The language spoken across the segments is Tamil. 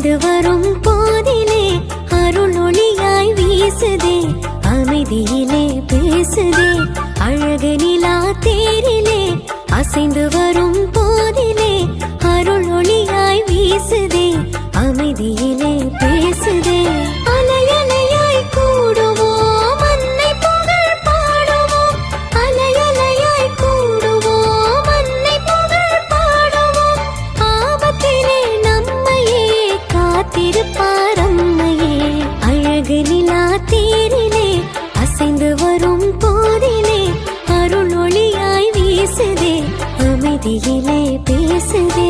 அசைந்து வரும் போதிலே அருள் ஒளியாய் வீசுதே, அமைதியிலே பேசுதே அழகு நிலா தேரிலே. அசைந்து வரும் போதிலே அருள் ஒளியாய் வீசுதே, அமைதியிலே பேசுதே. அலையலையாய் கூடுவோம் அன்னை புகழ் பாடுவோம், அலையலையாய் கூடுவோம் அன்னை புகழ் பாடுவோம். ஆபத்திலே நம்மையே காத்திருப்பார் அம்மையே, அழகு நிலா தேரிலே அசைந்து வரும் போதிலே அருள் ஒளியாய் வீசுதே, அமைதியிலே பேசுதே.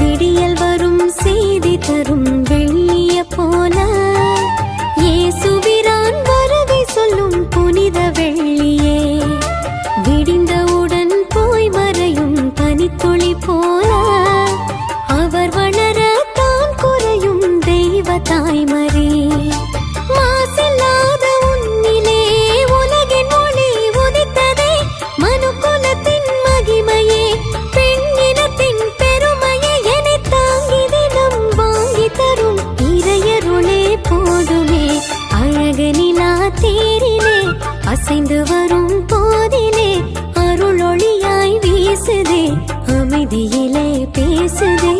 விடியல் வரும் செய்தி தரும் வெள்ளிய போல, இயேசுபிரான் வருகை சொல்லும் புனித வெள்ளியே. விடிந்தவுடன் போய் மறையும் பனித்துளி போல, அவர் வளர தான் குறையும் தெய்வ தாய்மறி. மாசில்லாத உன்னிலே உலகின் ஒளி உதித்ததே, மனுக்குலத்தின் மகிமையே பெண்ணினத்தின் பெருமையே. என்னை தாங்கி தினம் வாங்கி தரும் இறையருளே போதுமே, அழகு நிலா தேரிலே அசைந்து வரும் போதிலே அருள் ஒளியாய் வீசுதே, அமைதியிலே பேசுதே.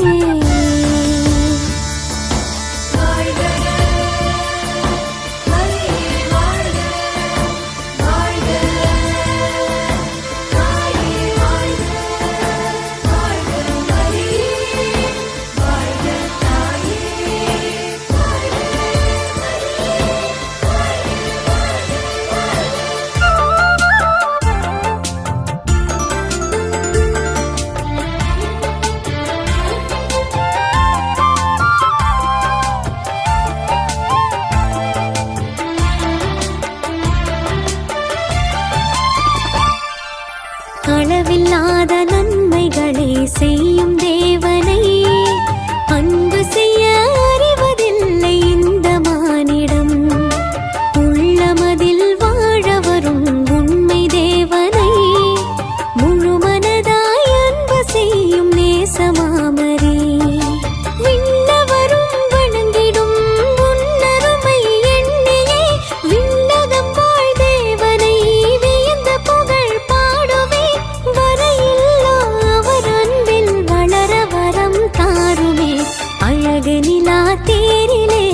அளவில்லாத நன்மைகளை செய்யும் தேவனை அன்பு செய்ய அறிவதில்லை இந்த மானிடம். உள்ளமதில் வாழ வரும் உண்மை தேவனை முழு மனதாய் அன்பு செய்யும் நேசமாமரே. விண்ணவரும் வணங்கிடும் உன்னருமை எண்ணியே, விண்ணகம் வாழ் தேவனை வியந்த புகழ் பாடுவே. வரையில்லா அவர் அன்பில் வளர வரம் தாருமே, அழகு நிலா தேரிலே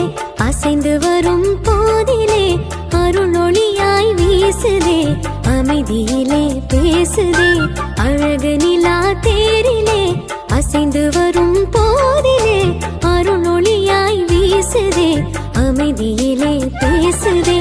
அசைந்து வரும் போதிலே அருள் ஒளியாய் வீசுதே, அமைதியிலே பேசுதே. அழகு நிலா தேரிலே அசைந்து வரும் போதிலே அருள் ஒளியாய் வீசுதே, அமைதியிலே பேசுதே.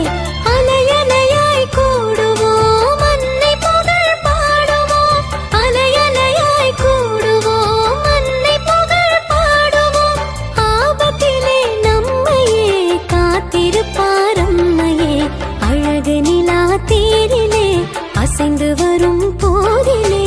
அலையலையாய் கூடுவோம் அன்னை புகழ் பாடுவோம், அலையலையாய் கூடுவோம் அன்னை புகழ் பாடுவோம். ஆபத்திலே நம்மையே காத்திருப்பார் அம்மையே, அழகு நிலா தேரிலே அசைந்து வரும் போதிலே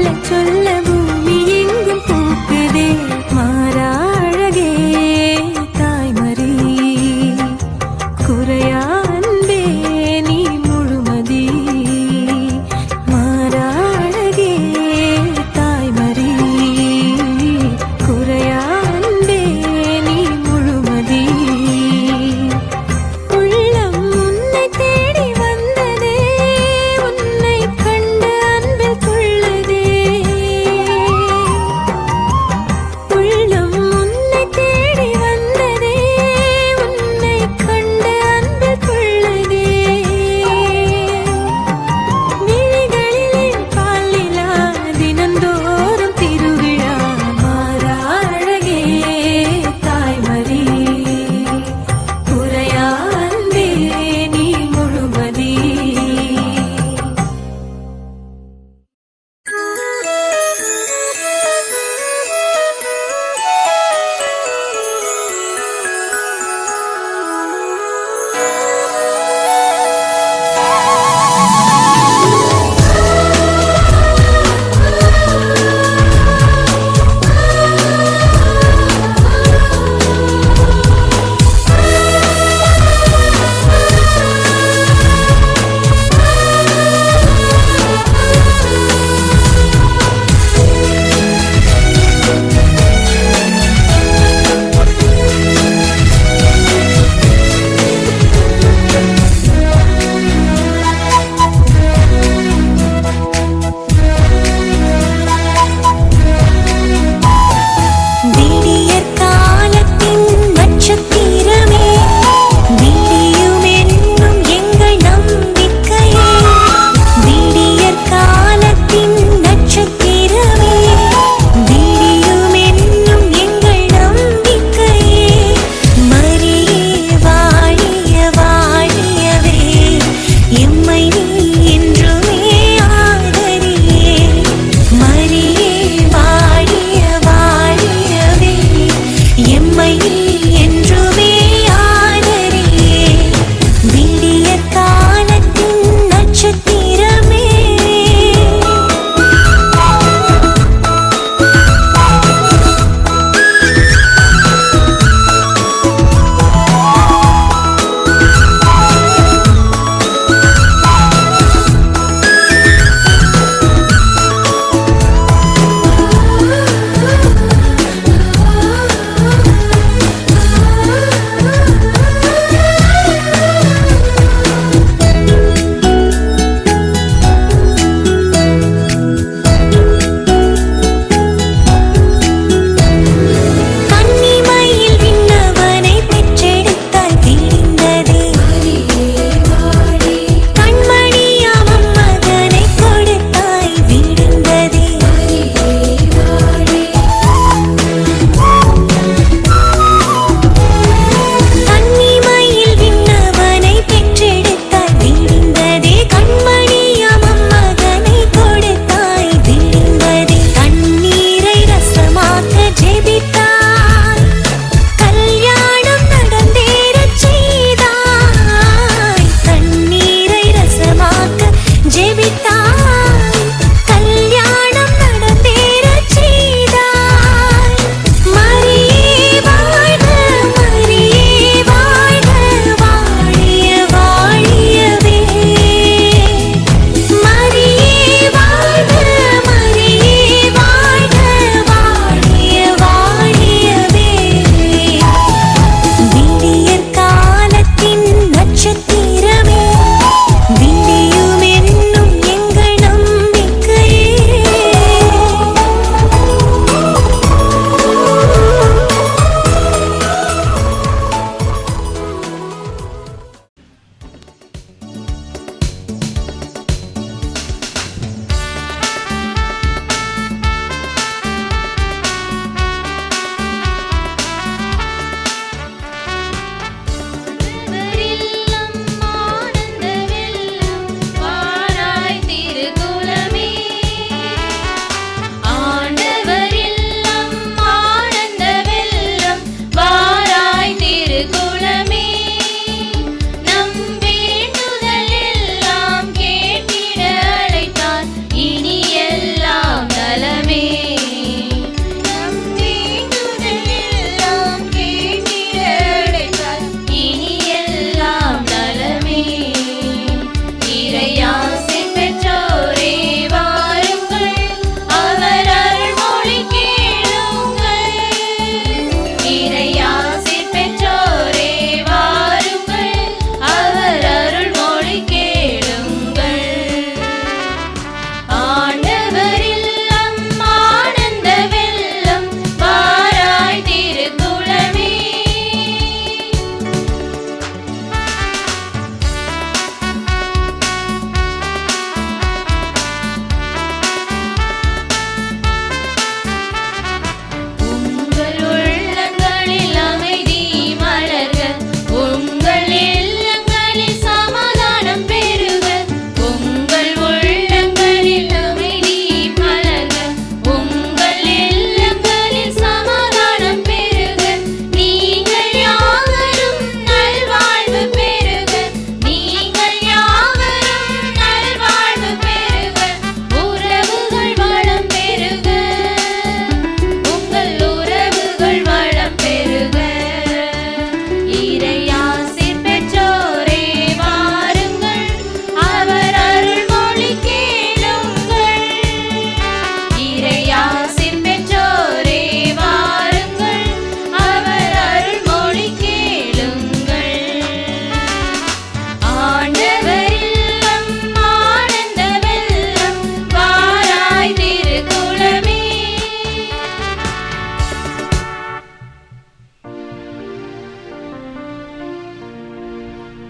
சொல்ல சொல்ல பூமி எங்கும் பூக்குதே மாறா அழகே தாய்மறி குறையா அன்பே நீ முழுமதி மாறா அழகே தாய்மறி குறையா அன்பே நீ முழுமதி உள்ளம் உன்னை தேடி வந்ததே உன்னை கண்டு அன்பில் துள்ளுதே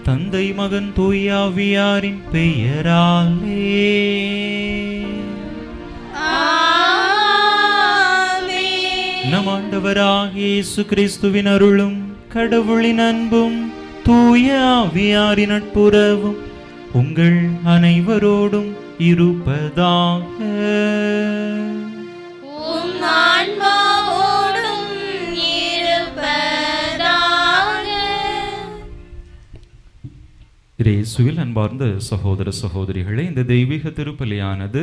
தந்தை மகன் தூயாவியாரின் பெயராலே நம் ஆண்டவராகிய இயேசு கிறிஸ்துவின் அருளும் கடவுளின் அன்பும் தூய ஆவியாரின் நட்புறவும் உங்கள் அனைவரோடும் இருப்பதாக. இயேசுவில் அன்பார்ந்த சகோதர சகோதரிகளே, இந்த தெய்வீக திருப்பலியானது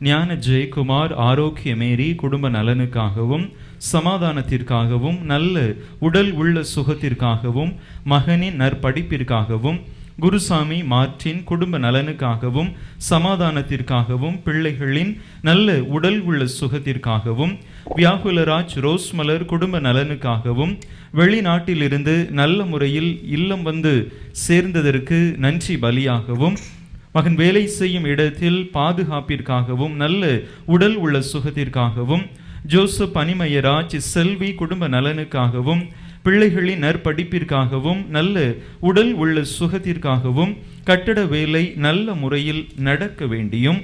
ஞான ஜெயக்குமார் ஆரோக்கிய மேரி குடும்ப நலனுக்காகவும் சமாதானத்திற்காகவும் நல்ல உடல் உள்ள சுகத்திற்காகவும் மகனின் நற்படிப்பிற்காகவும் குருசாமி மார்ட்டின் குடும்ப நலனுக்காகவும் சமாதானத்திற்காகவும் பிள்ளைகளின் நல்ல உடல் உள்ள சுகத்திற்காகவும் வியாகுலராஜ் ரோஸ்மலர் குடும்ப நலனுக்காகவும் வெளிநாட்டிலிருந்து நல்ல முறையில் இல்லம் வந்து சேர்ந்ததற்கு நன்றி பலியாகவும் மகன் வேலை செய்யும் இடத்தில் பாதுகாப்பிற்காகவும் நல்ல உடல் உள்ள சுகத்திற்காகவும் ஜோசப் பனிமயராஜ் செல்வி குடும்ப நலனுக்காகவும் பிள்ளைகளின் நற்படிப்பிற்காகவும் நல்ல உடல் உள்ள சுகத்திற்காகவும் கட்டட வேலை நல்ல முறையில் நடக்க வேண்டியும்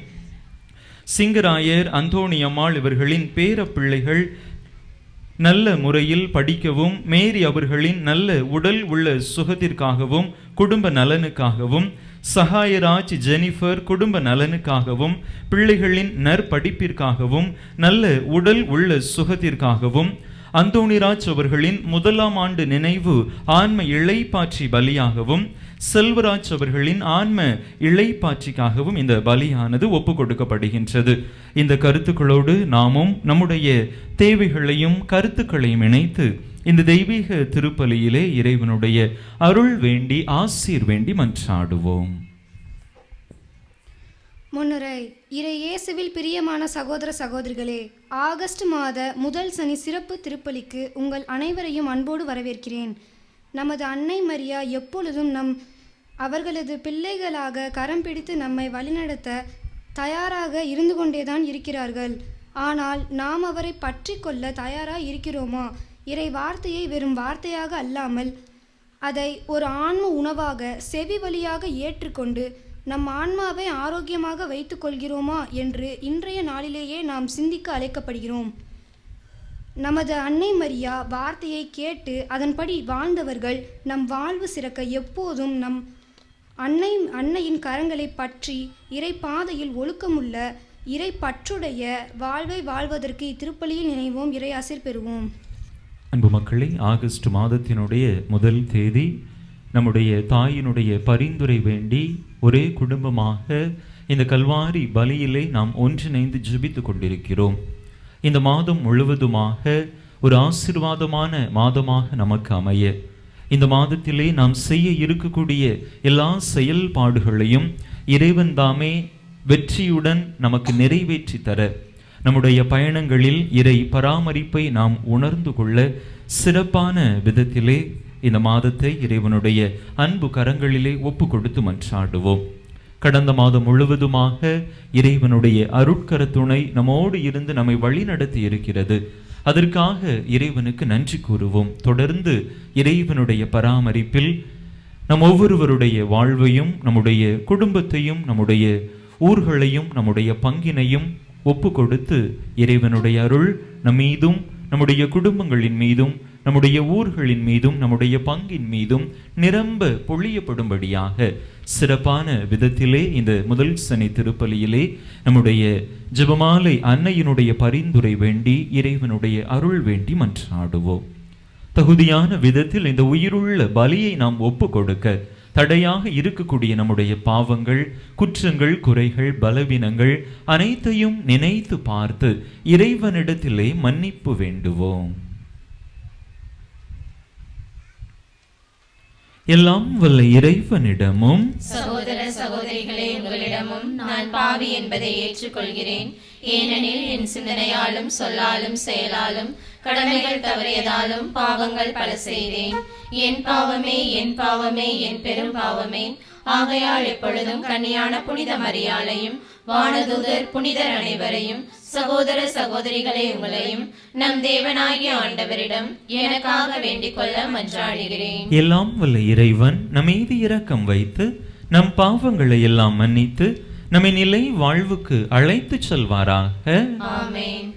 சிங்கராயர் அந்தோணியம்மாள் இவர்களின் பேர பிள்ளைகள் நல்ல முறையில் படிக்கவும் மேரி அவர்களின் நல்ல உடல் உள்ள சுகத்திற்காகவும் குடும்ப நலனுக்காகவும் சகாயராஜ் ஜெனிஃபர் குடும்ப நலனுக்காகவும் பிள்ளைகளின் நற்படிப்பிற்காகவும் நல்ல உடல் உள்ள சுகத்திற்காகவும் அந்தோணிராஜ் அவர்களின் 1ஆம் ஆண்டு நினைவு ஆன்ம இளைப்பாற்றி பலியாகவும் செல்வராஜ் அவர்களின் ஆன்ம இளைப்பாற்றிக்காகவும் இந்த பலியானது ஒப்பு கொடுக்கப்படுகின்றது. இந்த கருத்துக்களோடு நாமும் நம்முடைய தேவைகளையும் கருத்துக்களையும் இணைத்து இந்த தெய்வீக திருப்பலியிலே இறைவனுடைய அருள் வேண்டி ஆசீர் வேண்டி மன்றாடுவோம். முன்னுரை. இறை இயேசுவில் பிரியமான சகோதர சகோதரிகளே, ஆகஸ்ட் மாத முதல் சனி சிறப்பு திருப்பலிக்கு உங்கள் அனைவரையும் அன்போடு வரவேற்கிறேன். நமது அன்னை மரியா எப்பொழுதும் அவர்களது பிள்ளைகளாக கரம் பிடித்து நம்மை வழிநடத்த தயாராக இருந்து கொண்டேதான் இருக்கிறார்கள். ஆனால் நாம் அவரை பற்றி கொள்ள தயாராக இருக்கிறோமா? இறை வார்த்தையை வெறும் வார்த்தையாக அல்லாமல் அதை ஒரு ஆன்ம உணவாக செவி வழியாக ஏற்றுக்கொண்டு நம் ஆன்மாவை ஆரோக்கியமாக வைத்து கொள்கிறோமா என்று இன்றைய நாளிலேயே நாம் சிந்திக்க அழைக்கப்படுகிறோம். நமது அன்னை மரியா வார்த்தையை கேட்டு அதன்படி வாழ்ந்தவர்கள் நம் வாழ்வு சிறக்க எப்போதும் நம் அன்னையின் கரங்களை பற்றி இறை பாதையில் ஒழுக்கமுள்ள இறை பற்றுடைய வாழ்வை வாழ்வதற்கு இத்திருப்பலியில் நினைவோம், இறை ஆசீர் பெறுவோம். அன்பு மக்களே, ஆகஸ்ட் மாதத்தினுடைய முதல் தேதி நம்முடைய தாயினுடைய பரிந்துரை வேண்டி ஒரே குடும்பமாக இந்த கல்வாரி பலியிலே நாம் ஒன்றிணைந்து ஜெபித்து கொண்டிருக்கிறோம். இந்த மாதம் முழுவதுமாக ஒரு ஆசீர்வாதமான மாதமாக நமக்கு அமைய இந்த மாதத்திலே நாம் செய்ய இருக்கக்கூடிய எல்லா செயல்பாடுகளையும் இறைவன் தாமே வெற்றியுடன் நமக்கு நிறைவேற்றி தர நம்முடைய பயணங்களில் இறை பராமரிப்பை நாம் உணர்ந்து கொள்ள சிறப்பான விதத்திலே இந்த மாதத்தை இறைவனுடைய அன்பு கரங்களிலே ஒப்பு கொடுத்து மன்றாடுவோம். கடந்த மாதம் முழுவதுமாக இறைவனுடைய அருட்கரத்துணை நம்மோடு இருந்து நம்மை வழி நடத்தி இருக்கிறது. அதற்காக இறைவனுக்கு நன்றி கூறுவோம். தொடர்ந்து இறைவனுடைய பராமரிப்பில் நம் ஒவ்வொருவருடைய வாழ்வையும் நம்முடைய குடும்பத்தையும் நம்முடைய ஊர்களையும் நம்முடைய பங்கினையும் ஒப்பு கொடுத்து இறைவனுடைய அருள் நம் மீதும் நம்முடைய குடும்பங்களின் மீதும் நம்முடைய ஊர்களின் மீதும் நம்முடைய பங்கின் மீதும் நிரம்ப பொழியப்படும்படியாக சிறப்பான விதத்திலே இந்த முதல் சனி திருப்பலியிலே நம்முடைய ஜெபமாலை அன்னையினுடைய பரிந்துரை வேண்டி இறைவனுடைய அருள் வேண்டி மன்றாடுவோம். தகுதியான விதத்தில் இந்த உயிருள்ள பலியை நாம் ஒப்பு கொடுக்க தடையாக இருக்கக்கூடிய நம்முடைய பாவங்கள், குற்றங்கள், குறைகள், பலவீனங்கள் அனைத்தையும் நினைத்து பார்த்து இறைவனிடத்திலே மன்னிப்பு வேண்டுவோம். எல்லாம் வல்ல இறைவனிடமும் சகோதர சகோதரிகளே உங்களிடமும் நான் பாவி என்பதை ஏற்றுக்கொள்கிறேன். ஏனெனில் என் சிந்தனையாலும் சொல்லாலும் செயலாலும் கடமைகள் தவறியதாலும் பாவங்கள் பல செய்தேன். என் பாவமே என் பாவமே என் பெரும் பாவமே. ஆகையால் எப்பொழுதும் கன்னியான புனித மரியாளையும் வானதூதர் புனிதர் அனைவரையும் சகோதர சகோதரிகளே உங்களையும் நம் தேவனாகிய ஆண்டவரிடம் எனக்காக வேண்டிக் கொள்ள மன்றாடுகிறேன். எல்லாம் வல்ல இறைவன் நம் மீது இரக்கம் வைத்து நம் பாவங்களை எல்லாம் மன்னித்து நம்மை நிலை வாழ்வுக்கு அழைத்து செல்வாராக. ஆமென்.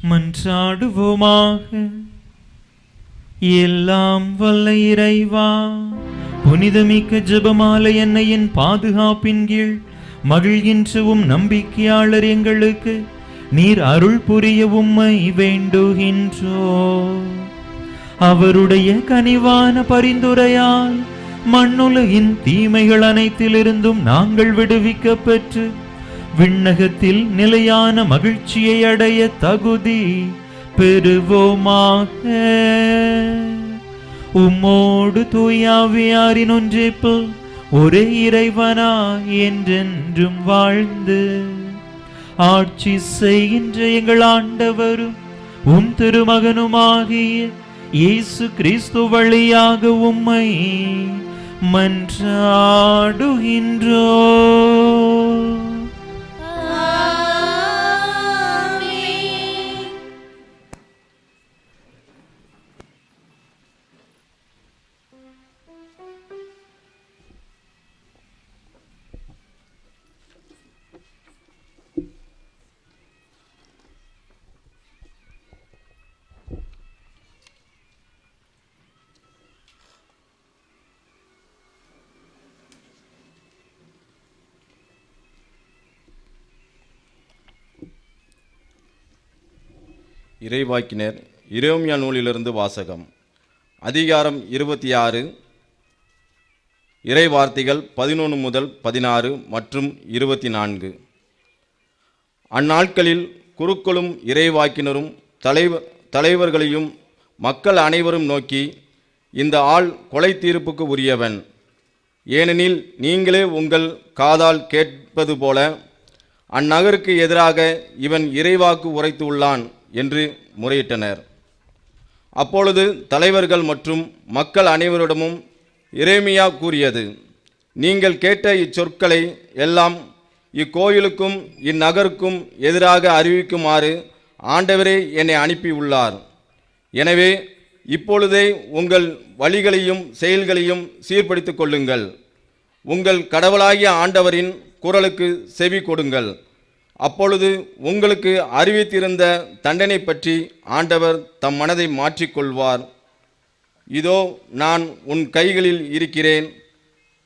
மன்றாடுவோமாக. எல்லாம் வல்ல இறைவா, புனிதமிக்க ஜெபமாலை எண்ணெயின் பாதுகாப்பின் கீழ் மகிழ்கின்றவும் நம்பிக்கையாளர் எங்களுக்கு நீர் அருள் புரிய உம்மை வேண்டுகின்றோ. அவருடைய கனிவான பரிந்துரையால் மண்ணுலகின் தீமைகள் அனைத்திலிருந்தும் நாங்கள் விடுவிக்க பெற்று விண்ணகத்தில் நிலையான மகிழ்ச்சியை அடைய தகுதி பெறுவோமாக. உம்மோடு தூயாவியாரின் ஒன்றிப்பு ஒரே இறைவனா என்றென்றும் வாழ்ந்து ஆட்சி செய்கின்ற எங்கள் ஆண்டவரும் உம் திருமகனுமாகிய இயேசு கிறிஸ்து வழியாக உம்மை மன்றாடுகின்றோ. இறைவாக்கினர் எரேமியா நூலிலிருந்து வாசகம். அதிகாரம் 26, இறை வார்த்தைகள் 11 முதல் 16 மற்றும் 24. அந்நாட்களில் குருக்களும் இறைவாக்கினரும் தலைவர்களையும் மக்கள் அனைவரும் நோக்கி, இந்த ஆள் கொலை தீர்ப்புக்கு உரியவன். ஏனெனில் நீங்களே உங்கள் காதால் கேட்பது போல அந்நகருக்கு எதிராக இவன் இறைவாக்கு உரைத்து உள்ளான் என்று முறையிட்டனர். அப்பொழுது தலைவர்கள் மற்றும் மக்கள் அனைவரிடமும் எரேமியா கூறியது, நீங்கள் கேட்ட இச்சொற்களை எல்லாம் இக்கோயிலுக்கும் இந்நகருக்கும் எதிராக அறிவிக்குமாறு ஆண்டவரே என்னை அனுப்பியுள்ளார். எனவே இப்பொழுதே உங்கள் வழிகளையும் செயல்களையும் சீர்படுத்திக் கொள்ளுங்கள். உங்கள் கடவுளாகிய ஆண்டவரின் குரலுக்கு செவி கொடுங்கள். அப்பொழுது உங்களுக்கு அறிவித்திருந்த தண்டனை பற்றி ஆண்டவர் தம் மனதை மாற்றிக்கொள்வார். இதோ நான் உன் கைகளில் இருக்கிறேன்.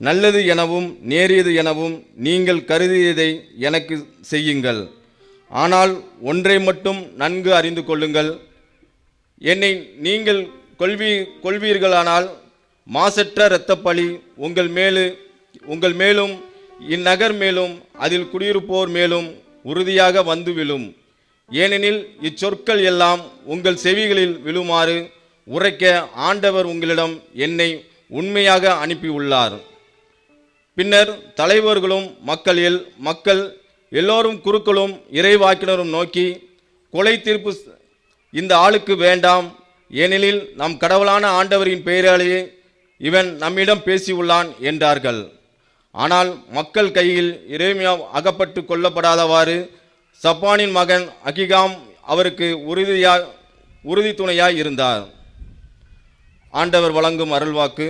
நல்லது எனவும் நேரியது எனவும் நீங்கள் கருதியதை எனக்கு செய்யுங்கள். ஆனால் ஒன்றை மட்டும் நன்கு அறிந்து கொள்ளுங்கள். என்னை நீங்கள் கொள்வீர்களானால் மாசற்ற இரத்தப்பழி உங்கள் மேலும் இந்நகர் மேலும் அதில் குடியிருப்போர் மேலும் உறுதியாக வந்து விழும். ஏனெனில் இச்சொற்கள் எல்லாம் உங்கள் செவிகளில் விழுமாறு உரைக்க ஆண்டவர் உங்களிடம் என்னை உண்மையாக அனுப்பியுள்ளார். பின்னர் தலைவர்களும் மக்கள் எல்லோரும் குருக்களும் இறைவாக்கினரும் நோக்கி, கொலை தீர்ப்பு இந்த ஆளுக்கு வேண்டாம். ஏனெனில் நம் கடவுளான ஆண்டவரின் பெயராலேயே இவன் நம்மிடம் பேசியுள்ளான் என்றார்கள். ஆனால் மக்கள் கையில் எரேமியா அகப்பட்டு கொல்லப்படாதவாறு சப்பானின் மகன் அகிகாம் அவருக்கு உறுதி துணையாய் இருந்தார். ஆண்டவர் வழங்கும் அருள்வாக்கு.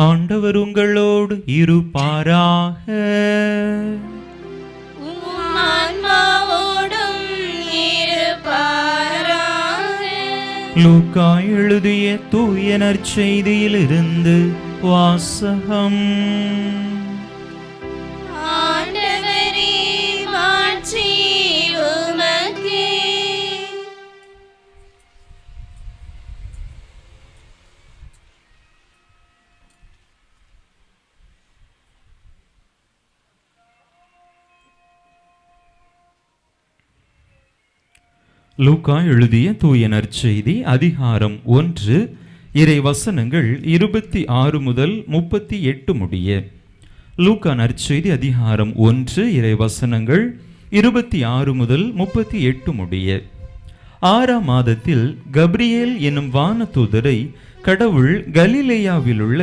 ஆண்டவர் உங்களோடு இருப்பாராக. உம் ஆன்மாவோடும் இருப்பாராக. லூக்கா எழுதிய தூய நற்செய்தியிலிருந்து வாசகம். ஆண்டவரே, மாட்சி உமக்கே. லூக்கா எழுதிய தூய நற்செய்தி அதிகாரம் 1 இறை வசனங்கள் 26 முதல் 38 முடிய. லூக்கா நற்செய்தி அதிகாரம் 1 இறை வசனங்கள் 26 முதல் 38 முடிய. 6ஆம் மாதத்தில் கப்ரியேல் என்னும் வானதூதரை கடவுள் கலிலேயாவில் உள்ள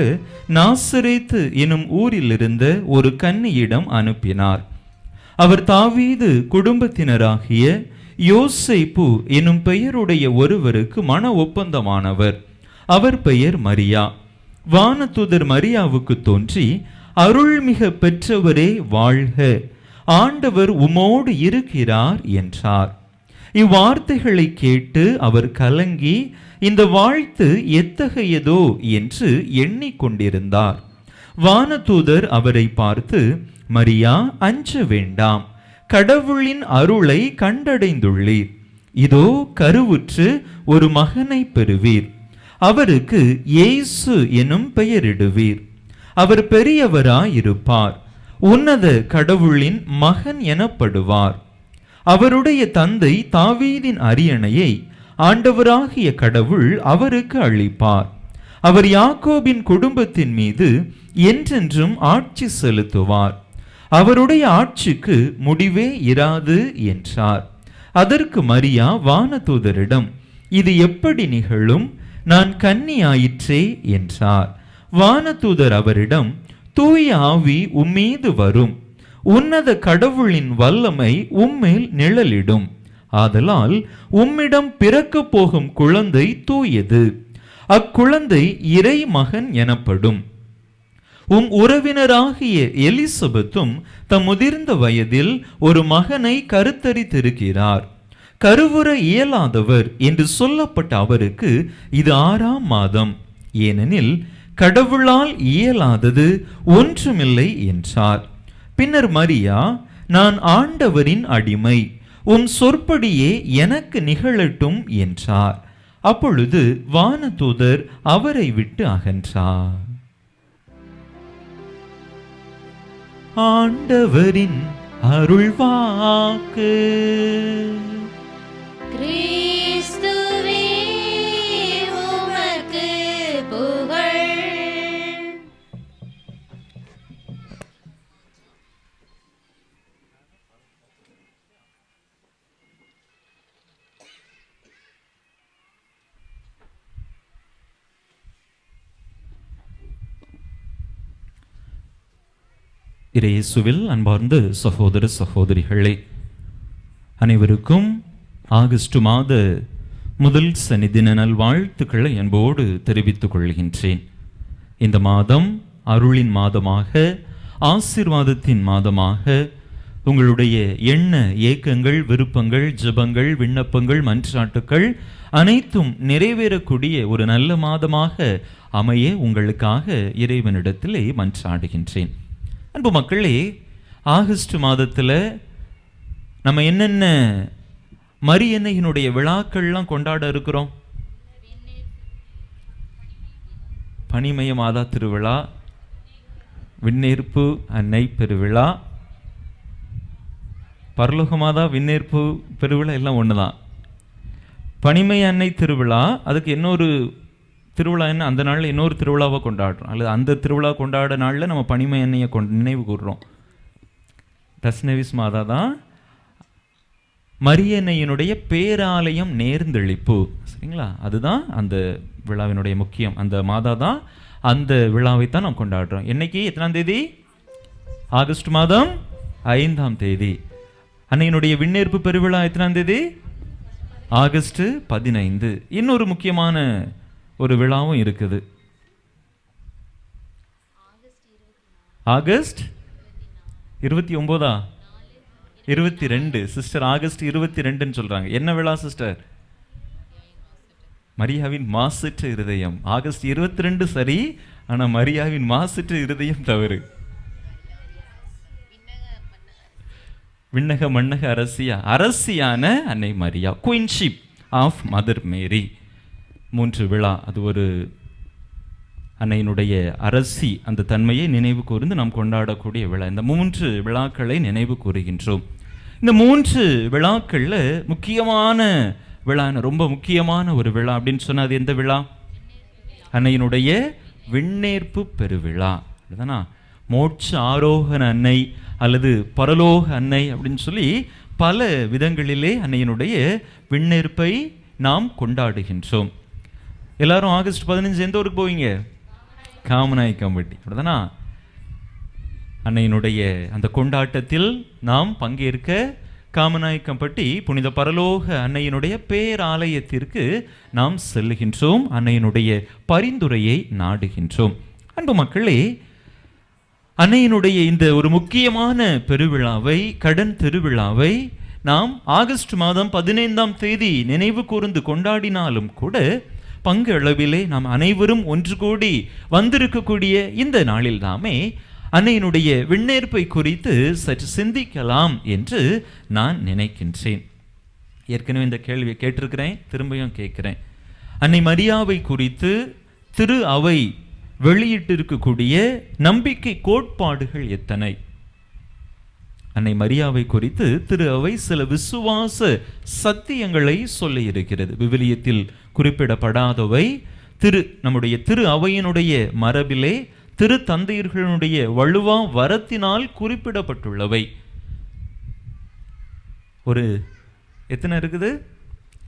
நாசரேத்து என்னும் ஊரிலிருந்த ஒரு கன்னியிடம் அனுப்பினார். அவர் தாவீது குடும்பத்தினராகிய யோசேப்பு என்னும் பெயருடைய ஒருவருக்கு மன ஒப்பந்தமானவர். அவர் பெயர் மரியா. வானதூதர் மரியாவுக்கு தோன்றி, அருள்மிக பெற்றவரே வாழ்க, ஆண்டவர் உமோடு இருக்கிறார் என்றார். இவ்வார்த்தைகளை கேட்டு அவர் கலங்கி, இந்த வாழ்த்து எத்தகையதோ என்று எண்ணிக்கொண்டிருந்தார். வானதூதர் அவரை பார்த்து, மரியா, அஞ்ச வேண்டாம், கடவுளின் அருளை கண்டடைந்துள்ளீர். இதோ கருவுற்று ஒரு மகனை பெறுவீர். அவருக்கு இயேசு எனும் பெயரிடுவீர். அவர் பெரியவராயிருப்பார், உன்னத கடவுளின் மகன் எனப்படுவார். அவருடைய தந்தை தாவீதின் அரியணையை ஆண்டவராகிய கடவுள் அவருக்கு அளிப்பார். அவர் யாக்கோபின் குடும்பத்தின் மீது என்றென்றும் ஆட்சி செலுத்துவார். அவருடைய ஆட்சிக்கு முடிவே இராது என்றார். அதற்கு மரியா வானதூதரிடம், இது எப்படி நிகழும்? நான் கன்னியாயிற்றே என்றார். வானதூதர் அவரிடம், தூய ஆவி உம்மீது வரும், உன்னத கடவுளின் வல்லமை உம்மேல் நிழலிடும். ஆதலால் உம்மிடம் பிறக்க போகும் குழந்தை தூயது. அக்குழந்தை இறை மகன் எனப்படும். உம் உறவினராகிய எலிசபெத்தும் தம் முதிர்ந்த வயதில் ஒரு மகனை கருத்தரித்திருக்கிறார். கருவுற இயலாதவர் என்று சொல்லப்பட்ட அவருக்கு இது 6ஆம் மாதம். ஏனெனில் கடவுளால் இயலாதது ஒன்றுமில்லை என்றார். பின்னர் மரியா, நான் ஆண்டவரின் அடிமை, உம் சொற்படியே எனக்கு நிகழட்டும் என்றார். அப்பொழுது வானதூதர் அவரை விட்டு அகன்றார். ஆண்டவரின் அருள்வாக்கு. கிறிஸ்துவே, உமக்கு புகழ். இயேசுவில் அன்பார்ந்த சகோதர சகோதரிகளே, அனைவருக்கும் ஆகஸ்ட் மாத முதல் சனி தின நல்வாழ்த்துக்களை அன்போடு தெரிவித்துக் கொள்கின்றேன். இந்த மாதம் அருளின் மாதமாக, ஆசீர்வாதத்தின் மாதமாக, உங்களுடைய எண்ண ஏக்கங்கள், விருப்பங்கள், ஜெபங்கள், விண்ணப்பங்கள், மன்றாட்டுக்கள் அனைத்தும் நிறைவேறக்கூடிய ஒரு நல்ல மாதமாக அமைய உங்களுக்காக இறைவனிடத்திலே மன்றாடுகின்றேன். அன்பு மக்களே, ஆகஸ்ட் மாதத்தில் நம்ம என்னென்ன மரியன்னையினுடைய விழாக்கள்லாம் கொண்டாட இருக்கிறோம்? பனிமய மாதா திருவிழா, விண்ணேற்பு அன்னை பெருவிழா, பரலோக மாதா விண்ணேற்பு பெருவிழா எல்லாம் ஒன்று தான். பனிமய அன்னை திருவிழா, அதுக்கு இன்னொரு திருவிழா என்ன, அந்த நாளில் இன்னொரு திருவிழாவை கொண்டாடுறோம், அல்லது அந்த திருவிழா கொண்டாட நாளில் நம்ம பனிமய அன்னையை நினைவு கூறுறோம். தஸ்னவிஸ் மாதா தான் மரியன்னையினுடைய பேராலயம் நேர்ந்தெளிப்பு, சரிங்களா? அதுதான் அந்த விழாவினுடைய முக்கியம். அந்த மாதா தான் அந்த விழாவை தான் நாம் கொண்டாடுறோம். என்னைக்கு, எத்தனாம் தேதி? ஆகஸ்ட் மாதம் 5ஆம் தேதி. அன்னையினுடைய விண்ணேற்பு பெருவிழா எத்தனாம் தேதி? ஆகஸ்ட் 15. இன்னொரு முக்கியமான ஒரு விழாவும் இருக்குது. ஆகஸ்ட் 29 22 சிஸ்டர், ஆகஸ்ட் 22ன்னு சொல்றாங்க. என்ன விழா சிஸ்டர்? மரியாவின் மாசற்ற இருதயம். ஆகஸ்ட் 22 சரி, ஆனா மரியாவின் மாசற்ற இருதயம் தவறு. விண்ணக மண்ணக அரசியான அன்னை மரியா, குயின்ஷிப் ஆஃப் மதர் மேரி. 3 விழா. அது ஒரு அன்னையினுடைய அரசி அந்த தன்மையை நினைவு கூர்ந்து நாம் கொண்டாடக்கூடிய விழா. இந்த 3 விழாக்களை நினைவு கூறுகின்றோம். இந்த 3 விழாக்களில் முக்கியமான விழா, ரொம்ப முக்கியமான ஒரு விழா அப்படின்னு சொன்னால் அது எந்த விழா? அன்னையினுடைய விண்ணேற்பு பெருவிழா. அதுதானா? மோட்ச ஆரோகண அன்னை அல்லது பரலோக அன்னை அப்படின்னு சொல்லி பல விதங்களிலே அன்னையினுடைய விண்ணேற்பை நாம் கொண்டாடுகின்றோம். எல்லாரும் ஆகஸ்ட் 15 எந்த ஊருக்கு போவீங்க? காமநாயக்கம்பட்டி. அப்படிதானா? அன்னையினுடைய அந்த கொண்டாட்டத்தில் நாம் பங்கேற்க காமநாயக்கம்பட்டி புனித பரலோக அன்னையினுடைய பேராலயத்திற்கு நாம் செல்லுகின்றோம். அன்னையினுடைய பரிந்துரையை நாடுகின்றோம். அன்பு மக்களே, அன்னையினுடைய இந்த ஒரு முக்கியமான பெருவிழாவை, கடன் திருவிழாவை நாம் ஆகஸ்ட் மாதம் 15ஆம் தேதி நினைவு கூர்ந்து கொண்டாடினாலும் கூட பங்கு அளவிலே நாம் அனைவரும் ஒன்று கூடி வந்திருக்கக்கூடிய இந்த நாளில் தாமே அன்னையினுடைய விண்ணேற்பை குறித்து சற்று சிந்திக்கலாம் என்று நான் நினைக்கின்றேன். ஏற்கனவே இந்த கேள்வியை கேட்டிருக்கிறேன், திரும்பியும் கேட்கிறேன். அன்னை மரியாவை குறித்து திரு அவை வெளியிட்டிருக்கக்கூடிய நம்பிக்கை கோட்பாடுகள் எத்தனை? அன்னை மரியாவை குறித்து திரு அவை சில விசுவாச சத்தியங்களை சொல்லி இருக்கிறது. விவிலியத்தில் குறிப்பிடப்படாதவை நம்முடைய திரு அவையினுடைய மரபிலே திரு தந்தையர்களுடைய வலுவா வரத்தினால் குறிப்பிடப்பட்டுள்ளவை. ஒரு எத்தனை இருக்குது?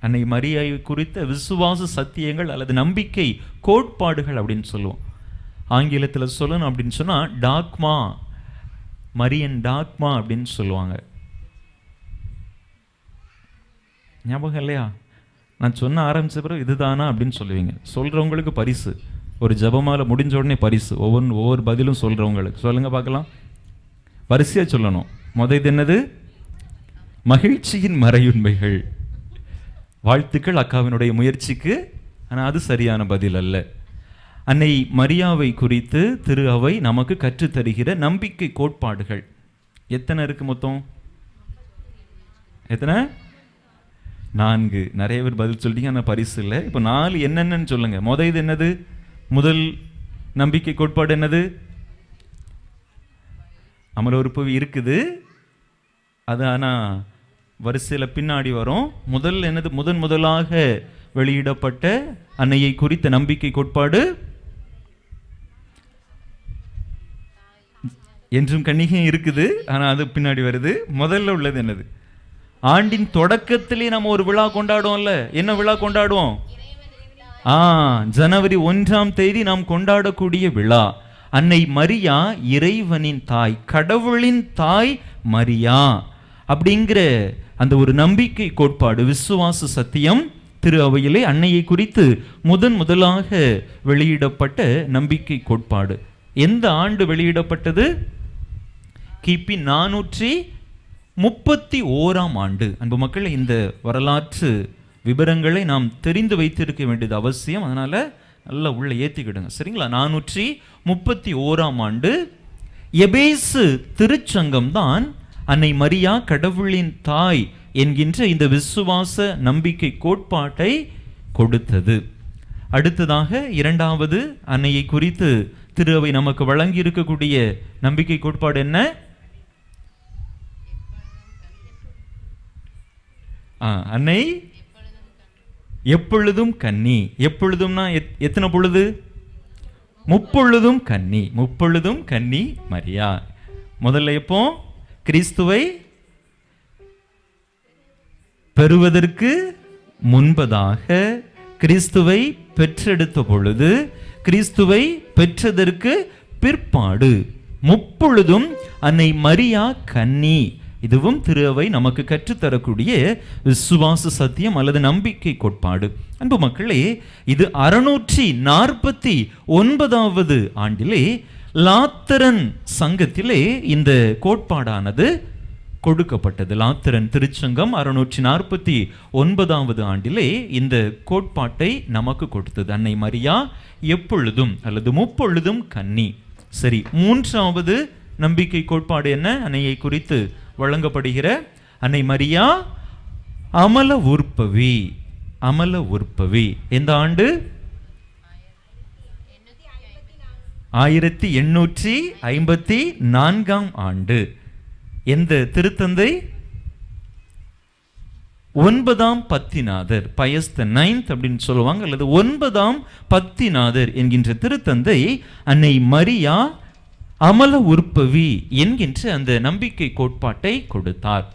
அன்னை மரியாவை குறித்த விசுவாச சத்தியங்கள் அல்லது நம்பிக்கை கோட்பாடுகள் அப்படின்னு சொல்லுவோம். ஆங்கிலத்தில் சொல்லணும் அப்படின்னு சொன்னால் டாக்மா, மரியன் டாக்மா அப்படின்னு சொல்லுவாங்க. ஞாபகம் இல்லையா? நான் சொன்ன ஆரம்பிச்ச பிறகு இதுதானா அப்படின்னு சொல்லுவீங்க. சொல்கிறவங்களுக்கு பரிசு, ஒரு ஜபமால முடிஞ்ச உடனே பரிசு. ஒவ்வொரு பதிலும் சொல்கிறவங்களுக்கு சொல்லுங்க பார்க்கலாம். வரிசையாக சொல்லணும். இது என்னது? மகிழ்ச்சியின் மறையுண்மைகள். வாழ்த்துக்கள் அக்காவினுடைய முயற்சிக்கு. ஆனால் அது சரியான பதில் அல்ல. அன்னை மரியாவை குறித்து திரு அவை நமக்கு கற்றுத்தருகிற நம்பிக்கை கோட்பாடுகள் எத்தனை இருக்கு மொத்தம்? எத்தனை? 4. நிறைய பேர் பதில் சொல்லிட்டீங்க, ஆனால் பரிசு இல்லை. இப்போ 4 என்னென்னு சொல்லுங்க. இது என்னது? முதல் நம்பிக்கை கோட்பாடு என்னது? அமல உறுப்பு இருக்குது, அது ஆனால் வரிசையில் பின்னாடி வரும். முதல் என்னது? முதலாக வெளியிடப்பட்ட அன்னையை குறித்த நம்பிக்கை கோட்பாடு என்றும் கன்னிகை இருக்குது, ஆனால் அது பின்னாடி வருது. முதல்ல உள்ளது என்னது? ஆண்டின் தொடக்கத்திலே நம்ம ஒரு விழா கொண்டாடுவோம்ல. என்ன விழா கொண்டாடுவோம்? ஜனவரி 1ஆம் தேதி நாம் கொண்டாடக்கூடிய விழா அன்னை மரியா, இறைவனின் தாய், கடவுளின் தாய் மரியா அப்படிங்கிற அந்த ஒரு நம்பிக்கை கோட்பாடு, விசுவாச சத்தியம் திரு அவையிலே அன்னையை குறித்து முதலாக வெளியிடப்பட்ட நம்பிக்கை கோட்பாடு. எந்த ஆண்டு வெளியிடப்பட்டது? கிபி 431ஆம் ஆண்டு. அன்பு மக்கள், இந்த வரலாற்று விவரங்களை நாம் தெரிந்து வைத்திருக்க வேண்டியது அவசியம். அதனால நல்லா உள்ள ஏற்றிக்கிடுங்க, சரிங்களா? 431ஆம் ஆண்டு எபேசு திருச்சங்கம் தான் அன்னை மரியா கடவுளின் தாய் என்கின்ற இந்த விசுவாச நம்பிக்கை கோட்பாட்டை கொடுத்தது. அடுத்ததாக 2வது அன்னையை குறித்து திரு அவை நமக்கு வழங்கி இருக்கக்கூடிய நம்பிக்கை கோட்பாடு என்ன? அன்னை எப்பொழுதும் கன்னி. எப்பொழுதும்னா எத்தனை பொழுது? முப்பொழுதும் கன்னி. முப்பொழுதும் கன்னி மரியா. முதல்ல எப்போ? கிறிஸ்துவை பெறுவதற்கு முன்பதாக, கிறிஸ்துவை பெற்றெடுத்த பொழுது, கிறிஸ்துவை பெற்றதற்கு பிற்பாடு முப்பொழுதும் அன்னை மரியா கன்னி. இதுவும் திரு அவை நமக்கு கற்றுத்தரக்கூடிய விசுவாச சத்தியம் அல்லது நம்பிக்கை கோட்பாடு. அன்பு மக்களே, இது 649வது ஆண்டிலே லாத்தரன் சங்கத்திலே இந்த கோட்பாடானது கொடுக்கப்பட்டது. லாத்தரன் திருச்சங்கம் 649 ஆண்டிலே இந்த கோட்பாட்டை நமக்கு கொடுத்தது. அன்னை மரியா எப்பொழுதும் அல்லது முப்பொழுதும் கன்னி. சரி, மூன்றாவது நம்பிக்கை கோட்பாடு என்ன? அன்னையை குறித்து வழங்கப்படுகிற அன்னை மரியா அமல உற்பவி. அமல உற்பவி எந்த ஆண்டு? 1854 ஆண்டு. எந்த திருத்தந்தை? 9ஆம் பத்திநாதர், பயஸ் தி 9th அப்படின்னு சொல்லுவாங்க, அல்லது 9ஆம் பத்திநாதர் என்கின்ற திருத்தந்தை அன்னை மரியா அமல உற்பவி என்கின்ற அந்த நம்பிக்கை கோட்பாட்டை கொடுத்தார்.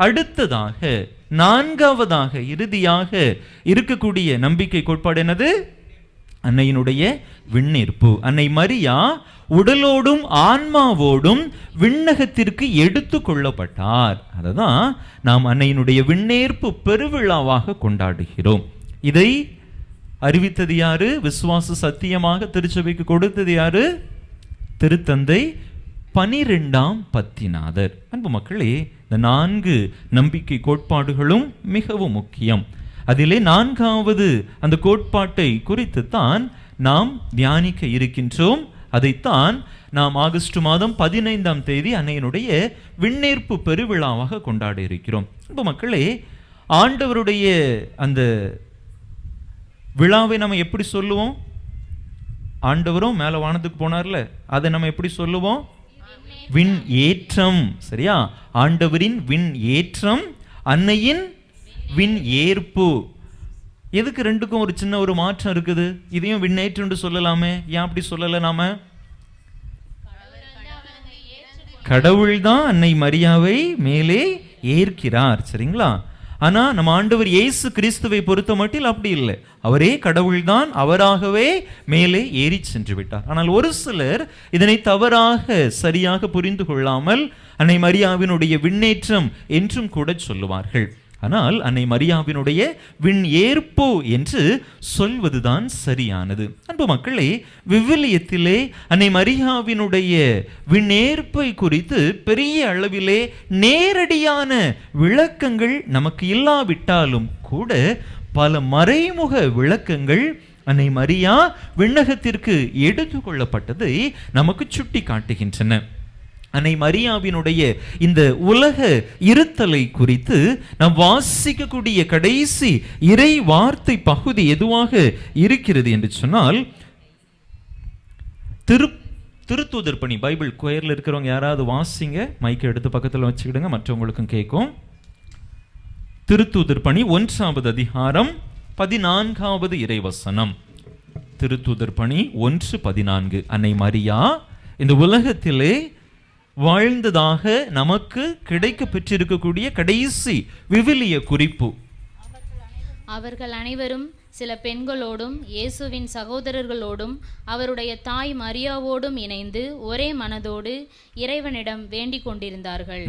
அடுத்ததாக நான்காவதாக இறுதியாக இருக்கக்கூடிய நம்பிக்கை கோட்பாடு என்னது? அன்னையினுடைய விண்ணேற்பு. அன்னை மரியா உடலோடும் ஆன்மாவோடும் விண்ணகத்திற்கு எடுத்து கொள்ளப்பட்டார். அதுதான் நாம் அன்னையினுடைய விண்ணேற்பு பெருவிழாவாக கொண்டாடுகிறோம். இதை அறிவித்தது யாரு? விசுவாச சத்தியமாக திருச்சபைக்கு கொடுத்தது யாரு? திருத்தந்தை 12ஆம் பத்திநாதர். அன்பு மக்களே, இந்த 4 நம்பிக்கை கோட்பாடுகளும் மிகவும் முக்கியம். அதிலே 4வது அந்த கோட்பாட்டை குறித்து தான் நாம் தியானிக்க இருக்கின்றோம். அதைத்தான் நாம் ஆகஸ்ட் மாதம் 15ஆம் தேதி அன்னையினுடைய விண்ணேற்பு பெருவிழாவாக கொண்டாட இருக்கிறோம். அன்பு மக்களே, ஆண்டவருடைய அந்த விழாவை நம்ம எப்படி சொல்லுவோம்? ஆண்டவரும் மேல வானத்துக்கு போனார்ல, அதை நம்ம எப்படி சொல்லுவோம்? விண் ஏற்றம். சரியா? ஆண்டவரின் விண் ஏற்றம், அன்னையின் விண் ஏற்பு. எதுக்கு ரெண்டுக்கும் ஒரு சின்ன ஒரு மாற்றம் இருக்குது? இதையும் விண்ணேற்றம் சொல்லலாமே, ஏன் அப்படி சொல்லல? நாம கடவுள் தான் அன்னை மரியாவை மேலே ஏற்கிறார். சரிங்களா? ஆனா நம்ம ஆண்டவர் இயேசு கிறிஸ்துவை பொறுத்த மட்டில் அப்படி இல்லை. அவரே கடவுள்தான், அவராகவே மேலே ஏறி சென்று விட்டார். ஆனால் ஒரு சிலர் இதனை தவறாக சரியாக புரிந்து கொள்ளாமல் அன்னை மரியாவினுடைய விண்ணேற்றம் என்றும் கூட சொல்லுவார்கள். ஆனால் அன்னை மரியாவினுடைய விண் ஏற்பு என்று சொல்வதுதான் சரியானது. அன்பு மக்களே, விவிலியத்திலே அன்னை மரியாவினுடைய விண்ணேற்பை குறித்து பெரிய அளவிலே நேரடியான விளக்கங்கள் நமக்கு இல்லாவிட்டாலும் கூட பல மறைமுக விளக்கங்கள் அன்னை மரியா விண்ணகத்திற்கு எடுத்து கொள்ளப்பட்டதை நமக்கு சுட்டி காட்டுகின்றன. அன்னை மரியாவினுடைய இந்த உலக இருத்தலை குறித்து நாம் வாசிக்கக்கூடிய கடைசி இறை வார்த்தை பகுதி எதுவாக இருக்கிறது என்று சொன்னால், திருத்தூதர் பணி. பைபிள் கொயர்ல இருக்கிறவங்க யாராவது வாசிங்க, மைக்கை எடுத்து பக்கத்தில் வச்சுக்கிடுங்க, மற்றவங்களுக்கும் கேட்கும். திருத்தூதர் பணி 1ஆவது அதிகாரம் 14வது இறைவசனம். திருத்தூதர் பணி 1:14. அன்னை மரியா இந்த உலகத்திலே வாழ்ந்ததாக நமக்கு கிடைக்க பெற்றிருக்கக்கூடிய கடைசி விவிலிய குறிப்பு. அவர்கள் அனைவரும் சில பெண்களோடும் இயேசுவின் சகோதரர்களோடும் அவருடைய தாய் மரியாவோடும் இணைந்து ஒரே மனதோடு இறைவனிடம் வேண்டிக் கொண்டிருந்தார்கள்.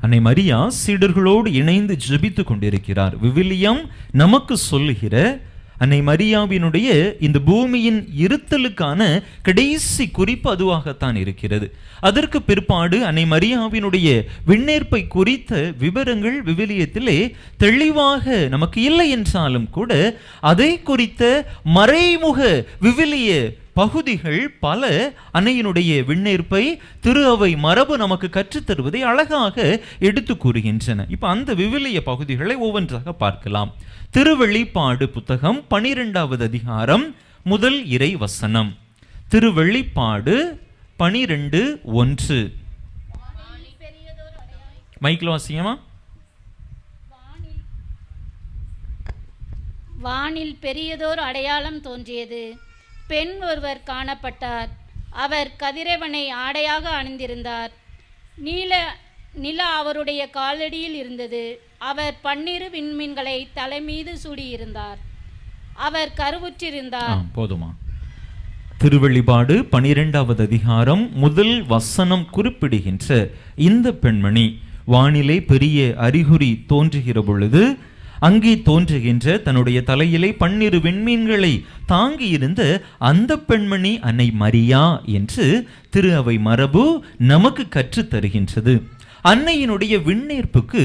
அன்னை மரியா சீடர்களோடு இணைந்து ஜெபித்து கொண்டிருக்கிறார். விவிலியம் நமக்கு சொல்லுகிற அன்னை மரியாவினுடைய இந்த பூமியின் இருத்தலுக்கான கடைசி குறிப்பு அதுவாகத்தான் இருக்கிறது. அதற்கு பிற்பாடு அன்னை மரியாவினுடைய விண்ணேற்பை குறித்த விவரங்கள் விவிலியத்திலே தெளிவாக நமக்கு இல்லை என்றாலும் கூட அதை குறித்த மறைமுக விவிலிய பகுதிகள் பல அன்னையினுடைய விண்ணேற்பை திரு அவை மரபு நமக்கு கற்றுத்தருவதை அழகாக எடுத்து கூறுகின்றன. இப்ப அந்த விவிலிய பகுதிகளை ஒவ்வொன்றாக பார்க்கலாம். திருவெளிப்பாடு புத்தகம் 12வது அதிகாரம் முதல் இறை வசனம். திருவெளிப்பாடு 12:1. மைக்கில் வாசியமா? வானில் பெரியதோர் அடையாளம் தோன்றியது. பெண் ஒருவர் காணப்பட்டார். அவர் கதிரவனை ஆடையாக அணிந்திருந்தார். நிலா அவருடைய காலடியில் இருந்தது. அவர் 12 விண்மீன்களை தலைமீது சூடியிருந்தார். அவர் கருவுற்றிருந்தார். போதுமா? திருவெளிப்பாடு 12வது அதிகாரம் முதல் வசனம் குறிப்பிடுகின்ற இந்த பெண்மணி வானிலே பெரிய அறிகுறி தோன்றுகிற பொழுது அங்கே தோன்றுகின்ற தன்னுடைய தலையிலே 12 விண்மீன்களை தாங்கி இருந்த அந்த பெண்மணி அன்னை மரியா என்று திரு அவை மரபு நமக்கு கற்றுத் தருகின்றது. அன்னையினுடைய விண்ணேற்புக்கு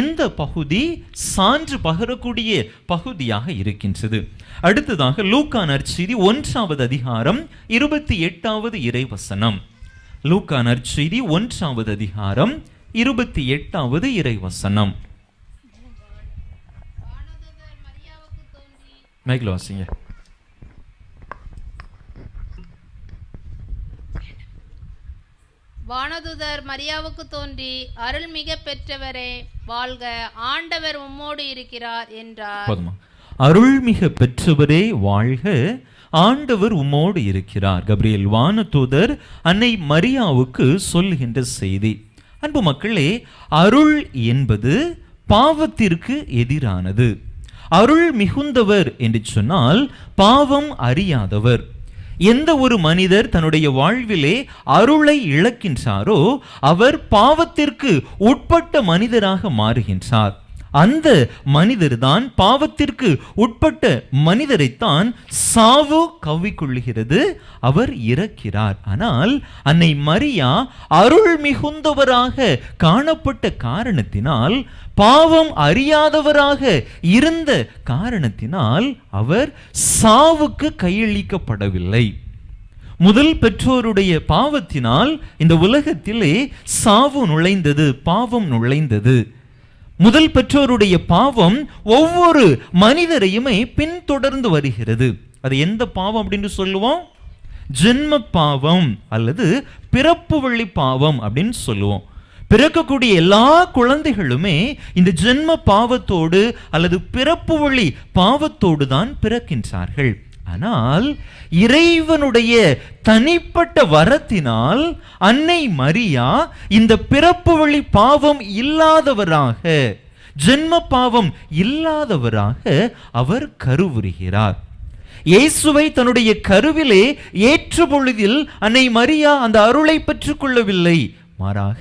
இந்த பகுதி சான்று பகரக்கூடிய பகுதியாக இருக்கின்றது. அடுத்ததாக லூக்கா நற்செய்தி 1வது அதிகாரம் 28வது இறைவசனம். லூக்கா நற்செய்தி 1வது அதிகாரம் 28வது இறைவசனம். மைக்ல வாசிங்க. வானதுதர் மரியாவுக்கு தோன்றி அருள்மிக பெற்றவரே வாழ்க, ஆண்டவர் உம்மோடு இருக்கிறார் என்றார். அருள்மிக பெற்றவரே வாழ்க, ஆண்டவர் உம்மோடு இருக்கிறார். கபிரியேல் வானதூதர் அன்னை மரியாவுக்கு சொல்லுகின்ற செய்தி. அன்பு மக்களே, அருள் என்பது பாவத்திற்கு எதிரானது. அருள் மிகுந்தவர் என்று சொன்னால் பாவம் அறியாதவர். எந்த ஒரு மனிதர் தன்னுடைய வாழ்விலே அருளை இழக்கின்றாரோ அவர் பாவத்திற்கு உட்பட்ட மனிதராக மாறுகின்றார். அந்த மனிதர் தான், பாவத்திற்கு உட்பட்ட மனிதரைத்தான் சாவு கவ்விக்கொள்ளுகிறது, அவர் இறக்கிறார். ஆனால் அன்னை மரியா அருள் மிகுந்தவராக காணப்பட்ட காரணத்தினால், பாவம் அறியாதவராக இருந்த காரணத்தினால் அவர் சாவுக்கு கையளிக்கப்படவில்லை. முதல் பெற்றோருடைய பாவத்தினால் இந்த உலகத்திலே சாவு நுழைந்தது, பாவம் நுழைந்தது. முதல் பெற்றோருடைய பாவம் ஒவ்வொரு மனிதரையுமே பின்தொடர்ந்து வருகிறது. அது எந்த பாவம் அப்படின்னு சொல்லுவோம்? ஜென்ம பாவம் அல்லது பிறப்பு வழி பாவம் அப்படின்னு சொல்லுவோம். பிறக்கக்கூடிய எல்லா குழந்தைகளுமே இந்த ஜென்ம பாவத்தோடு அல்லது பிறப்பு வழி பாவத்தோடு தான் பிறக்கின்றார்கள். ஆனால் இறைவனுடைய தனிப்பட்ட வரத்தினால் அன்னை மரியா இந்த பிறப்பு வழி பாவம் இல்லாதவராக, ஜென்ம பாவம் இல்லாதவராக அவர் கருவுறுகிறார். இயேசுவை தன்னுடைய கருவிலே ஏற்ற பொழுதில் அன்னை மரியா அந்த அருளை பெற்றுக் கொள்ளவில்லை. மாறாக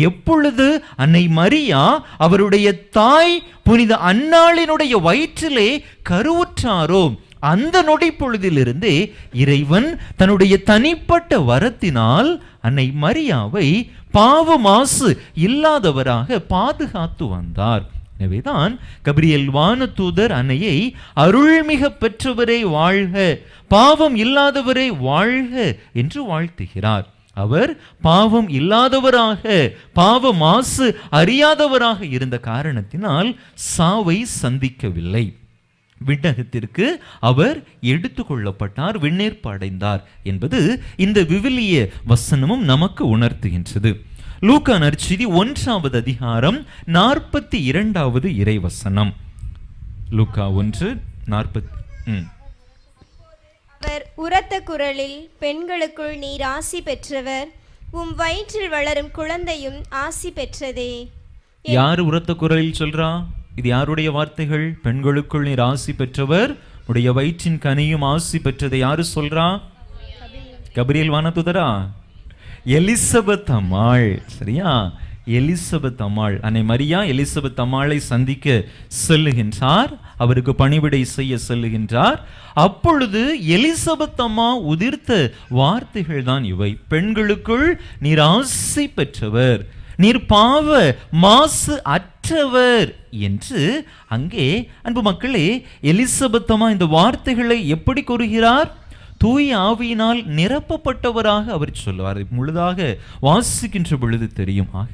எப்பொழுது அன்னை மரியா அவருடைய தாய் புனித அன்னாளினுடைய வயிற்றிலே கருவுற்றாரோ அந்த நொடி பொழுதிலிருந்தே இறைவன் தன்னுடைய தனிப்பட்ட வரத்தினால் அன்னை மரியாவை பாவ மாசு இல்லாதவராக பாதுகாத்து வந்தார். எனவேதான் கபிரியேல் வானதூதர் அன்னையை அருள்மிக பெற்றவரே வாழ்க, பாவம் இல்லாதவரே வாழ்க என்று வாழ்த்துகிறார். அவர் பாவம் இல்லாதவராக, பாவ மாசு அறியாதவராக இருந்த காரணத்தினால் சாவை சந்திக்கவில்லை. விண்ணகத்திற்கு அவர் எடுத்து கொள்ளப்பட்டார், விண்ணேற்பு அடைந்தார் என்பது இந்த விவிலிய வசனமும் நமக்கு உணர்த்துகின்றது. லூக்கா நற்செய்தி 1வது அதிகாரம் 42வது இறைவசனம். லூக்கா 1:40. அவர் உரத்த குரலில், பெண்களுக்குள் நீர் ஆசி பெற்றவர், உம் வயிற்றில் வளரும் குழந்தையும் ஆசி பெற்றதே. யார் உரத்த குரலில் சொல்றா? இது யாருடைய வார்த்தைகள்? பெண்களுக்குள் நீர் ஆசி பெற்றவர், உடைய வயிற்றின் கனியும் ஆசி பெற்றதை யாரு சொல்றா? கபிரியேல் வானதூதரா? எலிசபெத் அம்மாள். சரியா? எலிசபெத் அம்மாள். அன்னை மரியா எலிசபெத் அம்மாளை சந்திக்க செல்லுகின்றார், அவருக்கு பணிவிடை செய்ய செல்லுகின்றார். அப்பொழுது எலிசபெத் அம்மா உதிர்த்த வார்த்தைகள் தான் இவை: பெண்களுக்குள் நீர் ஆசி பெற்றவர், நீர் பாவ மாசு அற்றவர் என்று. அங்கே அன்பு மக்களே, எலிசபெத் அம்மா இந்த வார்த்தைகளை எப்படி கூறுகிறார்? தூய ஆவியினால் நிரப்பப்பட்டவராக அவர் சொல்லுவார். முழுதாக வாசிக்கின்ற பொழுது தெரியும். ஆக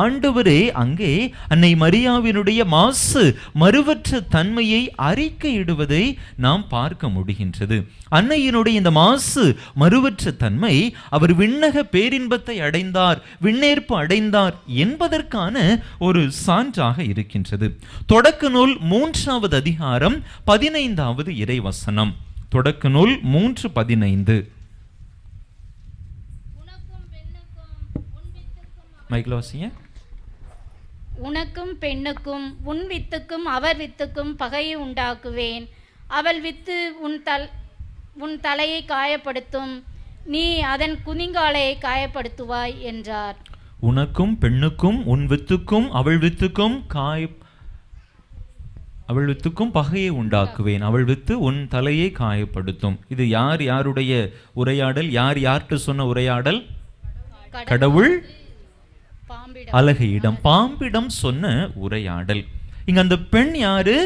ஆண்டவரே அங்கே அன்னை மரியாவினுடைய மாசு மறுவற்ற தன்மையை அறிக்கையிடுவதை நாம் பார்க்க முடிகின்றது. அன்னையினுடைய இந்த மாசு மறுவற்ற தன்மை, அவர் விண்ணக பேரின்பத்தை அடைந்தார், விண்ணேற்பு அடைந்தார் என்பதற்கான ஒரு சான்றாக இருக்கின்றது. தொடக்க நூல் 3வது அதிகாரம் 15வது இறைவசனம். தொடக்க நூல் 3:15. உனக்கும் பெண்ணுக்கும் உன் வித்துக்கும் அவர் வித்துக்கும் பகையை உண்டாக்குவேன். அவள் வித்து உன் தலையை காயப்படுத்தும், நீ அதன் குதிங்காலையை காயப்படுத்துவாய் என்றார். உனக்கும் பெண்ணுக்கும் உன் வித்துக்கும் அவள் வித்துக்கும் அவள் வித்துக்கும் பகையை உண்டாக்குவேன், அவள் வித்து உன் தலையை காயப்படுத்தும். இது யாருடைய உரையாடல்? யார்கிட்ட சொன்ன உரையாடல்? கடவுள் அலகையிடம், பாம்பிடம் சொன்ன உரையாடல். இங்க அந்த பெண் யாரு?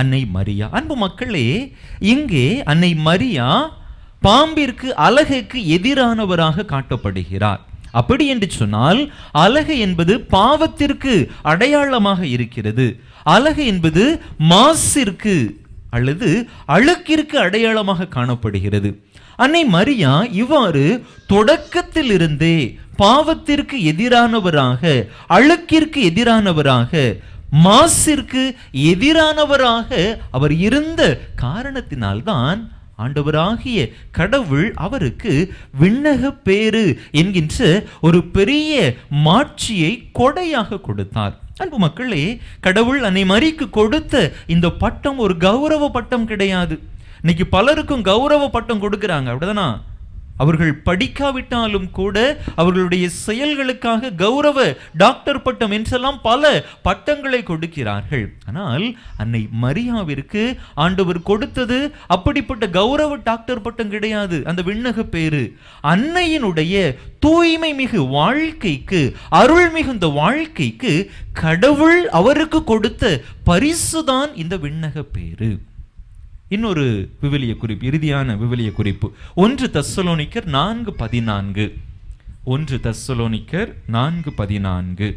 அன்னை மரியா. அன்பு மக்களே, இங்கே அன்னை மரியா பாம்பிற்கு அலகைக்கு எதிரானவராக காட்டப்படுகிறார். அப்படி என்று சொன்னால் அலகை என்பது பாவத்திற்கு அடையாளமாக இருக்கிறது. அலகை என்பது மாசிற்கு அல்லது அழுக்கிற்கு அடையாளமாக காணப்படுகிறது. அன்னை மரியா இவ்வாறு தொடக்கத்தில் இருந்தே பாவத்திற்கு எதிரானவராக, அழுக்கிற்கு எதிரானவராக, மாசிற்கு எதிரானவராக அவர் இருந்த காரணத்தினால்தான் ஆண்டவராகிய கடவுள் அவருக்கு விண்ணக பேறு என்கின்ற ஒரு பெரிய மாட்சியை கொடையாக கொடுத்தார். அன்பு மக்களே, கடவுள் அன்னை மரிக்கு கொடுத்த இந்த பட்டம் ஒரு கௌரவ பட்டம் கிடையாது. இன்னைக்கு பலருக்கும் கௌரவ பட்டம் கொடுக்கிறாங்க, அப்படிதானா? அவர்கள் படிக்காவிட்டாலும் கூட அவர்களுடைய செயல்களுக்காக கௌரவ டாக்டர் பட்டம் என்றெல்லாம் பல பட்டங்களை கொடுக்கிறார்கள். ஆனால் அன்னை மரியாவிற்கு ஆண்டவர் கொடுத்தது அப்படிப்பட்ட கௌரவ டாக்டர் பட்டம் கிடையாது. அந்த விண்ணக பேரு அன்னையினுடைய தூய்மை மிகு வாழ்க்கைக்கு, அருள் மிகுந்த வாழ்க்கைக்கு கடவுள் அவருக்கு கொடுத்த பரிசுதான் இந்த விண்ணக பேரு. இன்னொரு விவிலிய குறிப்பு, இறுதியான விவிலிய குறிப்பு, 1 தெசலோனிக்கர் 4:14. 1 தெசலோனிக்கர் 4:14.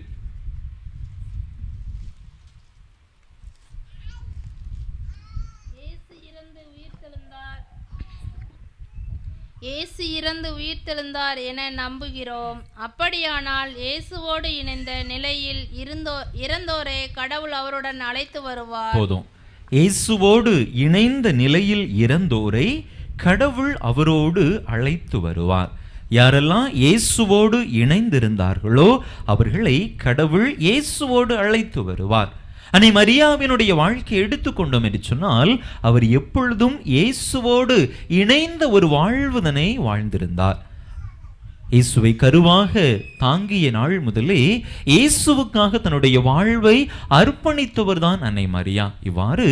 இயேசு இறந்து உயிர்த்தெழுந்தார் என நம்புகிறோம். அப்படியானால் இயேசுவோடு இணைந்த நிலையில் இறந்தோரை கடவுள் அவருடன் அழைத்து வருவார். போதும். இயேசுவோடு இணைந்த நிலையில் இறந்தோரை கடவுள் அவரோடு அழைத்து வருவார். யாரெல்லாம் இயேசுவோடு இணைந்திருந்தார்களோ அவர்களை கடவுள் இயேசுவோடு அழைத்து வருவார். அன்னை மரியாவினுடைய வாழ்க்கை எடுத்துக்கொண்டோம் என்று சொன்னால் அவர் எப்பொழுதும் இயேசுவோடு இணைந்த ஒரு வாழ்வுதனை வாழ்ந்திருந்தார். இயேசுவை கருவாக தாங்கிய நாள் முதலே இயேசுவுக்காக தன்னுடைய வாழ்வை அர்ப்பணித்தவர் தான் அன்னை மரியா. இவ்வாறு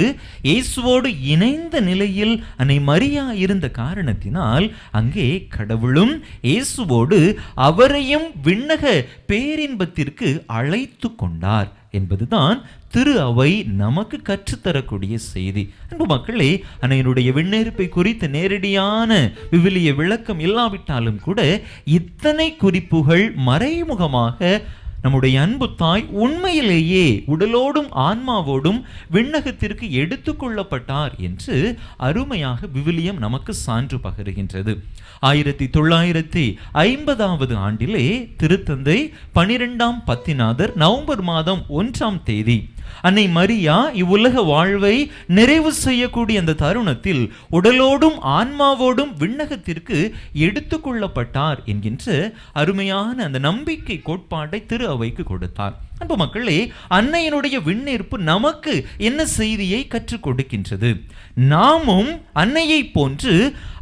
இயேசுவோடு இணைந்த நிலையில் அன்னை மரியா இருந்த காரணத்தினால் அங்கே கடவுளும் இயேசுவோடு அவரையும் விண்ணக பேரின்பத்திற்கு அழைத்து கொண்டார் என்பதுதான் திரு அவை நமக்கு கற்றுத்தரக்கூடிய செய்தி. அன்பு மக்களே, அன்னையினுடைய விண்ணேற்பை குறித்து நேரடியான விவிலிய விளக்கம் இல்லாவிட்டாலும் கூட இத்தனை குறிப்புகள் மறைமுகமாக நம்முடைய அன்பு தாய் உண்மையிலேயே உடலோடும் ஆன்மாவோடும் விண்ணகத்திற்கு எடுத்துக்கொள்ளப்பட்டார் என்று அருமையாக விவிலியம் நமக்கு சான்று பகருகின்றது. 1950 ஆண்டிலே திருத்தந்தை 12ஆம் பத்திநாதர் நவம்பர் மாதம் 1ஆம் தேதி அன்னை மரியா இவ்வுலக வாழ்வை நிறைவு செய்யக்கூடிய அந்த தருணத்தில் உடலோடும் ஆன்மாவோடும் விண்ணகத்திற்கு எடுத்துக்கொள்ளப்பட்டார் என்கின்ற அருமையான அந்த நம்பிக்கை கோட்பாட்டை திரு அவைக்கு கொடுத்தார். அன்பு மக்களே, அன்னையினுடைய விண்ணேற்பு நமக்கு என்ன செய்தியை கற்றுக் கொடுக்கின்றது? நாமும் அன்னையை போன்று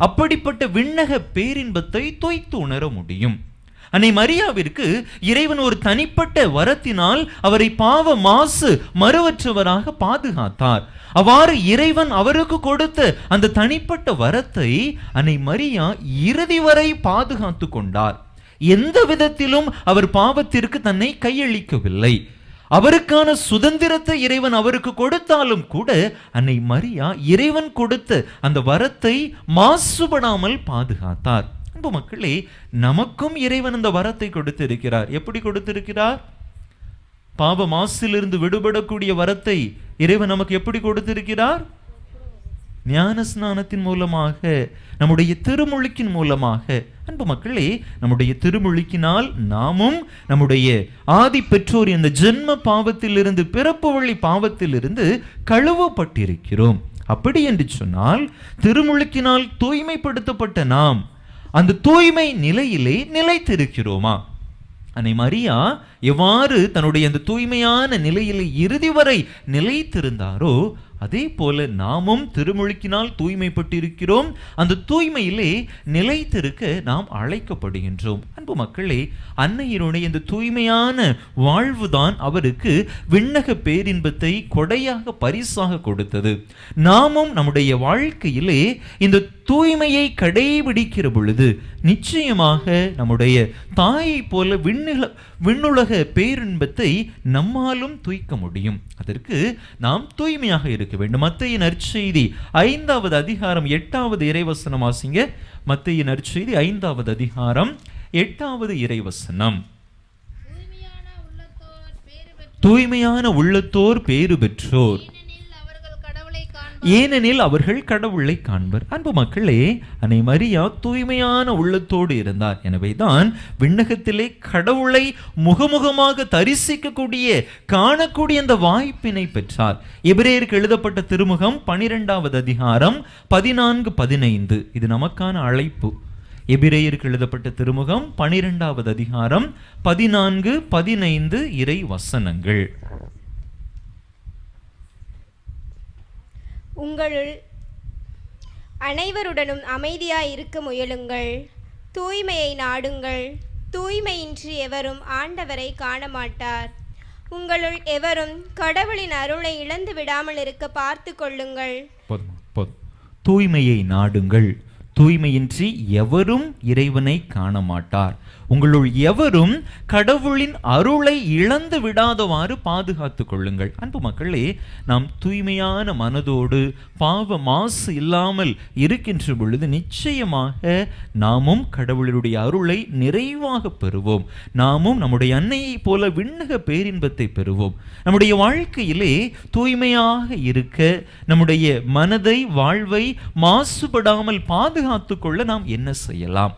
அப்படிப்பட்ட விண்ணக பேரின்பத்தை தோய்த்து உணர முடியும். அன்னை மரியாவிற்கு இறைவன் ஒரு தனிப்பட்ட வரத்தினால் அவரை பாவ மாசு மறுவற்றவராக பாதுகாத்தார். அவ்வாறு இறைவன் அவருக்கு கொடுத்த அந்த தனிப்பட்ட வரத்தை அன்னை மரியா இறுதி வரை பாதுகாத்து கொண்டார். எந்த விதத்திலும் அவர் பாவத்திற்கு தன்னை கையளிக்கவில்லை. அவருக்கான சுதந்திரத்தை இறைவன் அவருக்கு கொடுத்தாலும் கூட அன்னை மரியா இறைவன் கொடுத்த அந்த வரத்தை மாசுபடாமல் பாதுகாத்தார். அன்பு மக்களே, நமக்கும் இறைவன் அந்த வரத்தை கொடுத்திருக்கிறார். எப்படி கொடுத்திருக்கிறார்? பாவ மாசிலிருந்து விடுபடக்கூடிய வரத்தை இறைவன் நமக்கு எப்படி கொடுத்திருக்கிறார்? ஞான ஸ்நானத்தின் மூலமாக, நம்முடைய திருமொழிக்கின் மூலமாக. அன்பு மக்களே, நம்முடைய திருமொழிக்கினால் நாமும் நம்முடைய ஆதி பெற்றோர் இந்த ஜென்ம பாவத்திலிருந்து, பிறப்பு வழி பாவத்திலிருந்து கழுவப்பட்டிருக்கிறோம். அப்படி என்று சொன்னால் திருமொழிக்கினால் தூய்மைப்படுத்தப்பட்ட நாம் அந்த தூய்மை நிலையிலே நிலைத்திருக்கிறோமா? அன்னை மரியா எவ்வாறு தன்னுடைய அந்த தூய்மையான நிலையிலே இறுதி வரை நிலைத்திருந்தாரோ அதே போல நாமும் திருமுழுக்கினால் தூய்மைப்பட்டிருக்கிறோம். அந்த தூய்மையிலே நிலைத்திருக்க நாம் அழைக்கப்படுகின்றோம். அன்பு மக்களே, அன்னையினுடைய இந்த தூய்மையான வாழ்வுதான் அவருக்கு விண்ணக பேரின்பத்தை கொடையாக பரிசாக கொடுத்தது. நாமும் நம்முடைய வாழ்க்கையிலே இந்த தூய்மையை கடைபிடிக்கிற பொழுது நிச்சயமாக நம்முடைய தாயை போல விண்ணுலக பேரின்பத்தை நம்மாலும் தூய்க்க முடியும். அதற்கு நாம் தூய்மையாக இருக்க வேண்டும். மத்தேயு நற்செய்தி 5வது அதிகாரம் 8வது இறைவசனம் வாசிங்க. மத்தேயு நற்செய்தி 5வது அதிகாரம் 8வது இறைவசனம். தூய்மையான உள்ளத்தோர் பேறு பெற்றோர், ஏனெனில் அவர்கள் கடவுளை காண்பர். அன்பு மக்களே, அன்னை மரியா தூய்மையான உள்ளத்தோடு இருந்தார். எனவேதான் விண்ணகத்திலே கடவுளை முகமுகமாக தரிசிக்கக்கூடிய காணக்கூடிய அந்த வாய்ப்பினை பெற்றார். எபிரேயருக்கு எழுதப்பட்ட திருமுகம் 12வது அதிகாரம் 14-15 இது நமக்கான அழைப்பு. எபிரேயருக்கு எழுதப்பட்ட திருமுகம் 12வது அதிகாரம் 14-15 இறை வசனங்கள். உங்களுள் அனைவருடனும் அமைதியாய் இருக்க முயலுங்கள். தூய்மையை நாடுங்கள். தூய்மையின்றி எவரும் ஆண்டவரை காண மாட்டார். உங்களுள் எவரும் கடவுளின் அருளை இழந்து விடாமல் இருக்க பார்த்து கொள்ளுங்கள். தூய்மையை நாடுங்கள். தூய்மையின்றி எவரும் இறைவனை காண மாட்டார். உங்களுள் எவரும் கடவுளின் அருளை இழந்து விடாதவாறு பாதுகாத்து கொள்ளுங்கள். அன்பு மக்களே, நாம் தூய்மையான மனதோடு பாவ மாசு இல்லாமல் இருக்கின்ற பொழுது நிச்சயமாக நாமும் கடவுளுடைய அருளை நிறைவாக பெறுவோம். நாமும் நம்முடைய அன்னையை போல விண்ணக பேரின்பத்தை பெறுவோம். நம்முடைய வாழ்க்கையிலே தூய்மையாக இருக்க நம்முடைய மனதை, வாழ்வை மாசுபடாமல் பாதுகாத்து கொள்ள நாம் என்ன செய்யலாம்?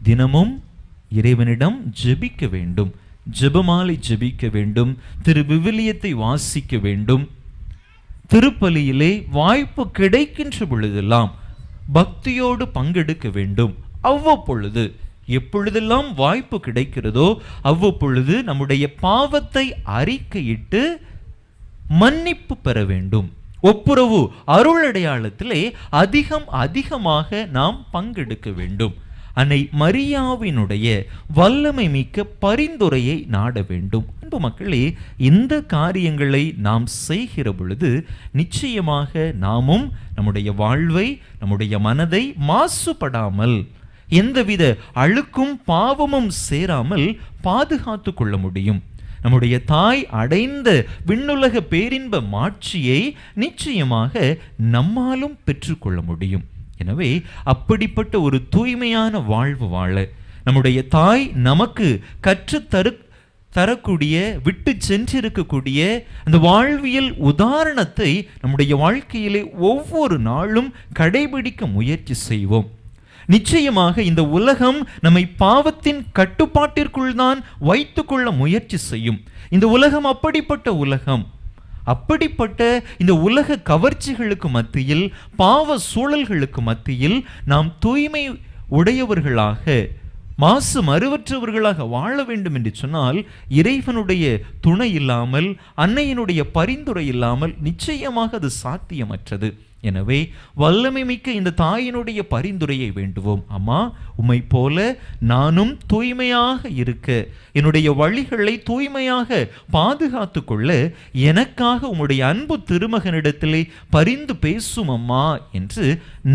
தினமும் இறைவனிடம் ஜெபிக்க வேண்டும். ஜெபமாலை ஜெபிக்க வேண்டும். விவிலியத்தை வாசிக்க வேண்டும். திருப்பலியிலே வாய்ப்பு கிடைக்கின்ற பொழுதெல்லாம் பக்தியோடு பங்கெடுக்க வேண்டும். அவ்வப்பொழுது எப்பொழுதெல்லாம் வாய்ப்பு கிடைக்கிறதோ அவ்வப்பொழுது நம்முடைய பாவத்தை அறிக்கையிட்டு மன்னிப்பு பெற வேண்டும். ஒப்புரவு அருளடையாளத்திலே அதிகமாக நாம் பங்கெடுக்க வேண்டும். அன்னை மரியாவினுடைய வல்லமை மிக்க பரிந்துரையை நாட வேண்டும். அன்பு மக்களே, இந்த காரியங்களை நாம் செய்கிற பொழுது நிச்சயமாக நாமும் நம்முடைய வாழ்வை, நம்முடைய மனதை மாசுபடாமல், எந்தவித அழுக்கும் பாவமும் சேராமல் பாதுகாத்து கொள்ள முடியும். நம்முடைய தாய் அடைந்த விண்ணுலக பேரின்ப மாட்சியை நிச்சயமாக நம்மாலும் பெற்றுக்கொள்ள முடியும். எனவே அப்படிப்பட்ட ஒரு தூய்மையான வாழ்வு வாழ நம்முடைய தாய் நமக்கு தரக்கூடிய, விட்டு சென்றிருக்கக்கூடிய அந்த வாழ்வியல் உதாரணத்தை நம்முடைய வாழ்க்கையிலே ஒவ்வொரு நாளும் கடைபிடிக்க முயற்சி செய்வோம். நிச்சயமாக இந்த உலகம் நம்மை பாவத்தின் கட்டுப்பாட்டிற்குள் தான் வைத்துக்கொள்ள முயற்சி செய்யும். இந்த உலகம் அப்படிப்பட்ட உலகம். அப்படிப்பட்ட இந்த உலக கவர்ச்சிகளுக்கு மத்தியில், பாவ சூழல்களுக்கு மத்தியில் நாம் தூய்மை உடையவர்களாக, மாசு மறுவற்றவர்களாக வாழ வேண்டும் என்று சொன்னால் இறைவனுடைய துணை இல்லாமல், அன்னையினுடைய பரிந்துரை இல்லாமல் நிச்சயமாக அது சாத்தியமற்றது. எனவே வல்லமை மிக்க இந்த தாயினுடைய பரிந்துரையை வேண்டுவோம். அம்மா, உம்மை போல நானும் தூய்மையாக இருக்க, என்னுடைய வழிகளை தூய்மையாக பாதுகாத்து கொள்ள எனக்காக உம்முடைய அன்பு திருமகனிடத்திலே பரிந்து பேசும் அம்மா என்று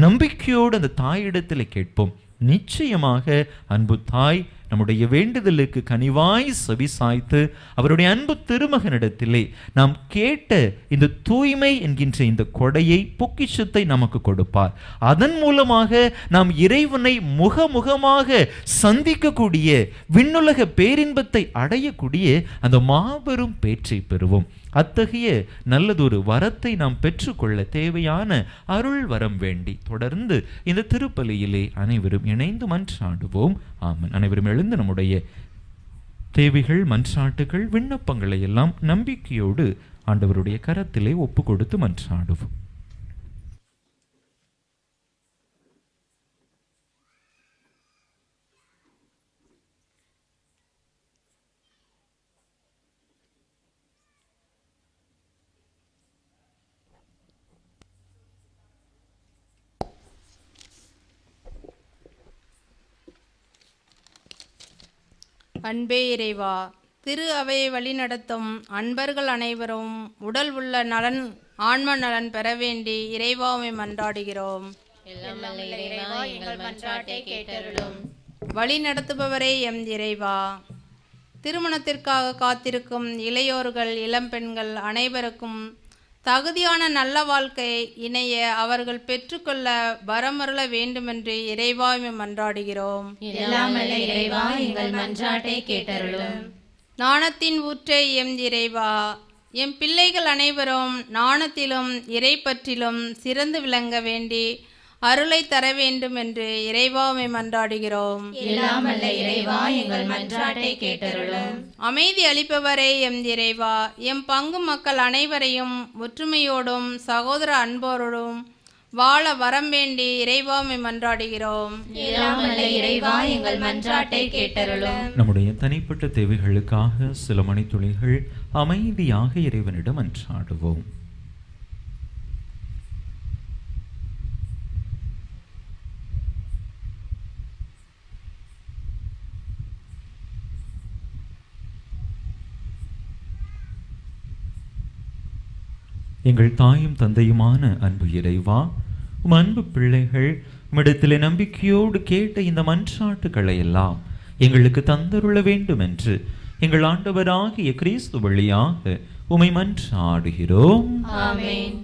நம்பிக்கையோடு அந்த தாயிடத்திலே கேட்போம். நிச்சயமாக அன்பு தாய் நம்முடைய வேண்டுதலுக்கு கனிவாய் செவி சாய்த்து அவருடைய அன்பு திருமகனிடத்திலே நாம் கேட்ட இந்த தூய்மை என்கின்ற இந்த கொடையை, பொக்கிஷத்தை நமக்கு கொடுப்பார். அதன் மூலமாக நாம் இறைவனை முகமுகமாக சந்திக்கக்கூடிய, விண்ணுலக பேரின்பத்தை அடையக்கூடிய அந்த மாபெரும் பேற்றை பெறுவோம். அத்தகைய நல்லதொரு வரத்தை நாம் பெற்றுக்கொள்ள தேவையான அருள் வரம் வேண்டி தொடர்ந்து இந்த திருப்பலியிலே அனைவரும் இணைந்து மன்றாடுவோம். ஆமன். அனைவரும் எழுந்து நம்முடைய தேவைகள், மன்றாட்டுகள், விண்ணப்பங்களை எல்லாம் நம்பிக்கையோடு ஆண்டவருடைய கரத்திலே ஒப்பு கொடுத்து மன்றாடுவோம். அன்பே இறைவா, திரு அவையை வழிநடத்தும் அன்பர்கள் அனைவரும் உடல் உள்ள நலன் ஆன்ம நலன் பெற வேண்டி இறைவாவை மன்றாடுகிறோம். எல்லாம் வல்ல இறைவா, எங்கள் மன்றாட்டை கேட்டருளும். வழி நடத்துபவரே எம் இறைவா, திருமணத்திற்காக காத்திருக்கும் இளையோர்கள் இளம்பெண்கள் அனைவருக்கும் தகுதியான நல்ல வாழ்க்கை இணைய அவர்கள் பெற்றுக்கொள்ள வரமருள வேண்டுமென்று இறைவாவை மன்றாடுகிறோம். எல்லாம் வல்ல இறைவா, எங்கள் மன்றாட்டை கேட்டருளும். நாணத்தின் ஊற்றே எம் இறைவா, எம் பிள்ளைகள் அனைவரும் நாணத்திலும் இறைப்பற்றிலும் சிறந்து விளங்க வேண்டி அருளை தர வேண்டும் என்று இறைவாவை மன்றாடுகிறோம். எல்லாம் வல்ல இறைவா, எங்கள் மன்றாட்டை கேட்டருளும். அமைதி அளிப்பவரே எம் இறைவா, எம் பங்கு மக்கள் அனைவரையும் ஒற்றுமையோடும் சகோதர அன்போடும் வாழ வரம் வேண்டி இறைவாவை மன்றாடுகிறோம். எல்லாம் வல்ல இறைவா, எங்கள் மன்றாட்டை கேட்டருளும். நம்முடைய தனிப்பட்ட தேவைகளுக்காக சில மணித்துளிகள் அமைதியாக இறைவனிடம் மன்றாடுவோம். எங்கள் தாயும் தந்தையுமான அன்பு இறைவா, உம் அன்பு பிள்ளைகள் உம்மிடத்திலே நம்பிக்கையோடு கேட்ட இந்த மன்றாட்டுக்களை எல்லாம் எங்களுக்கு தந்தருள வேண்டும் என்று எங்கள் ஆண்டவராகிய கிறிஸ்து வழியாக உம்மை மன்றாடுகிறோம். ஆமென்.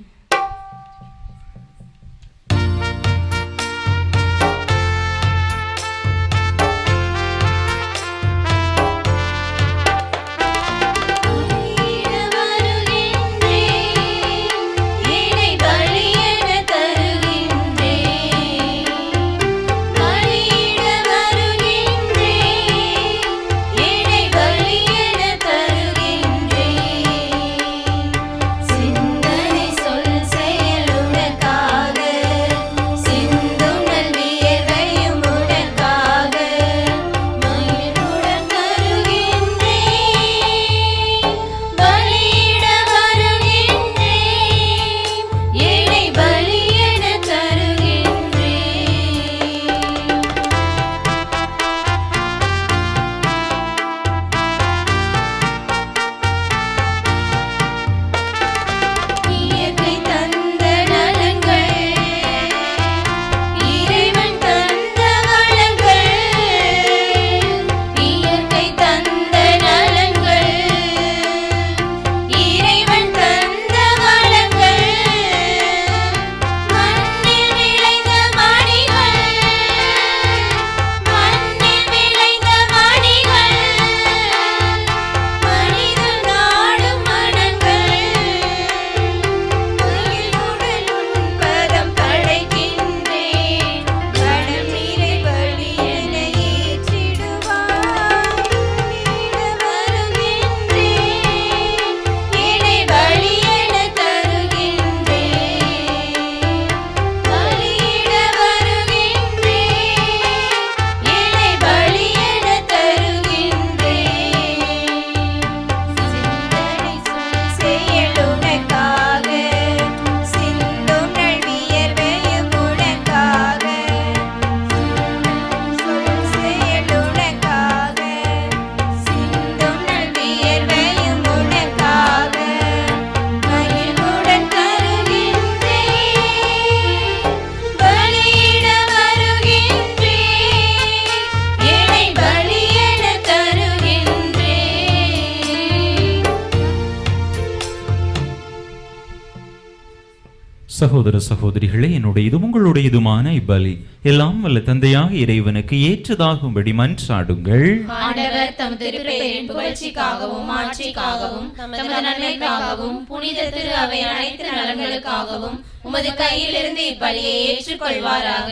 சகோதர சகோதரிகளே, என்னுடையதும் உங்களுடையதுமான இப்பலி எல்லாம் வல்ல தந்தையாக இறைவனுக்கு ஏற்றதாகும்படி மன்றாடுங்கள். ஆண்டவர் தம் திருப்பெயரின் புகழ்ச்சிக்காகவும் ஆட்சிக்காகவும் தமது நன்மைக்காகவும் புனித திரு அவை அனைத்து நலன்களுக்காகவும் உமது கையிலிருந்து இப்பலியை ஏற்றுக்கொள்வாராக.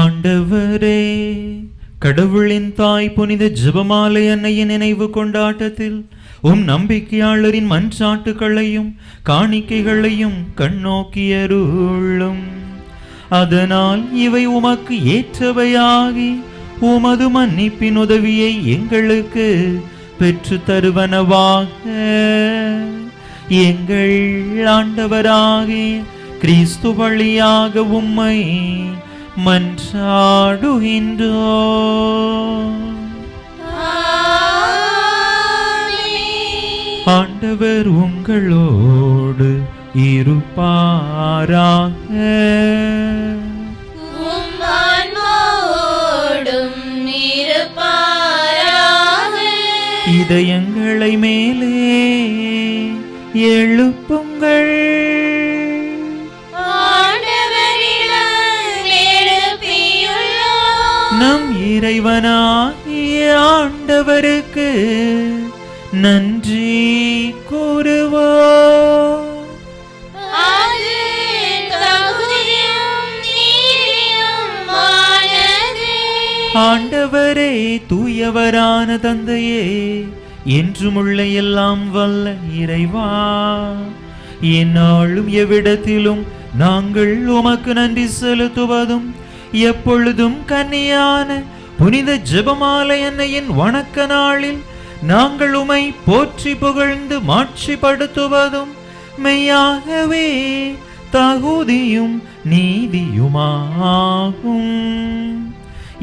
ஆண்டவரே, கடவுளின் தாய் புனித ஜெபமாலை அன்னையின் நினைவு கொண்டாட்டத்தில் உம் நம்பிக்கையாளரின் மன்றாட்டுகளையும் காணிக்கைகளையும் கண்ணோக்கியருளும். அதனால் இவை உமக்கு ஏற்றவையாகி உமது மன்னிப்பின் உதவியை எங்களுக்கு பெற்று தருவனவாக. எங்கள் ஆண்டவராகிய கிறிஸ்து வழியாக உம்மை மன்றாடுகின்றோம். ஆமென். ஆண்டவர் உங்களோடு இருப்பாராக. உம்மான்மாவோடும் இருப்பாராக. இதயங்களை மேலே எழுப்புங்கள். ஆண்டவரிடம் எழுப்பியுள்ளோம். நம் இறைவனாகிய ஆண்டவருக்கு நன்றி கூறுவோம். அது தகுதியும் நீதியுமானது. ஆண்டவரே, தூயவரான தந்தையே, என்றுமுள்ள எல்லாம் வல்ல இறைவா, எந்நாளும் எவ்விடத்திலும் நாங்கள் உமக்கு நன்றி செலுத்துவதும் எப்பொழுதும் கன்னியான புனித ஜெபமாலை அன்னையின் வணக்க நாளில் நாங்கள் உமை போற்றி புகழ்ந்து மாட்சிப்படுத்துவதும் மெய்யாகவே தகுதியும் நீதியுமாகும்.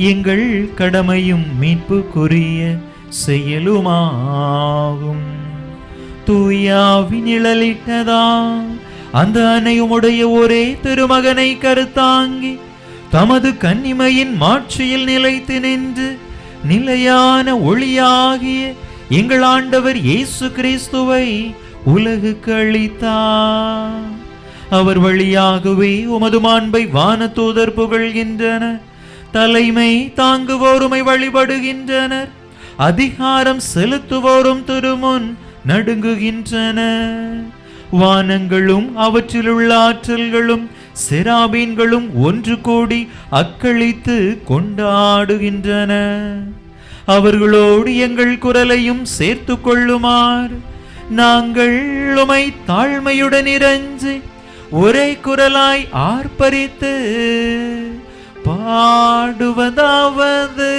எங்கள் கடமையும் மீட்புக்குரிய செயலுமாகும். தூயாவின் நிழலிட்டதா அந்த அன்னையுமுடைய ஒரே திருமகனை கருத்தாங்கி தமது கன்னிமையின் மாட்சியில் நிலைத்து நின்று நிலையான ஒளியாகிய எங்கள் ஆண்டவர் இயேசு கிறிஸ்துவை உலகுக்கு அளித்தார். அவர் வழியாகவே உமது மாண்பை வானதூதர் புகழ்கின்றன. தலைமை தாங்குவோருமை வழிபடுகின்றனர். அதிகாரம் செலுத்துவோரும் திருமுன் நடுங்குகின்றனர். வானங்களும் அவற்றிலுள்ள ஆற்றல்களும் செராபீன்களும் ஒன்று கூடி அக்களித்து கொண்டாடுகின்றன. அவர்களோடு எங்கள் குரலையும் சேர்த்து கொள்ளுமாறு நாங்கள் உமை தாழ்மையுடன் இறைஞ்சி ஒரே குரலாய் ஆர்ப்பரித்து பாடுவதாவது: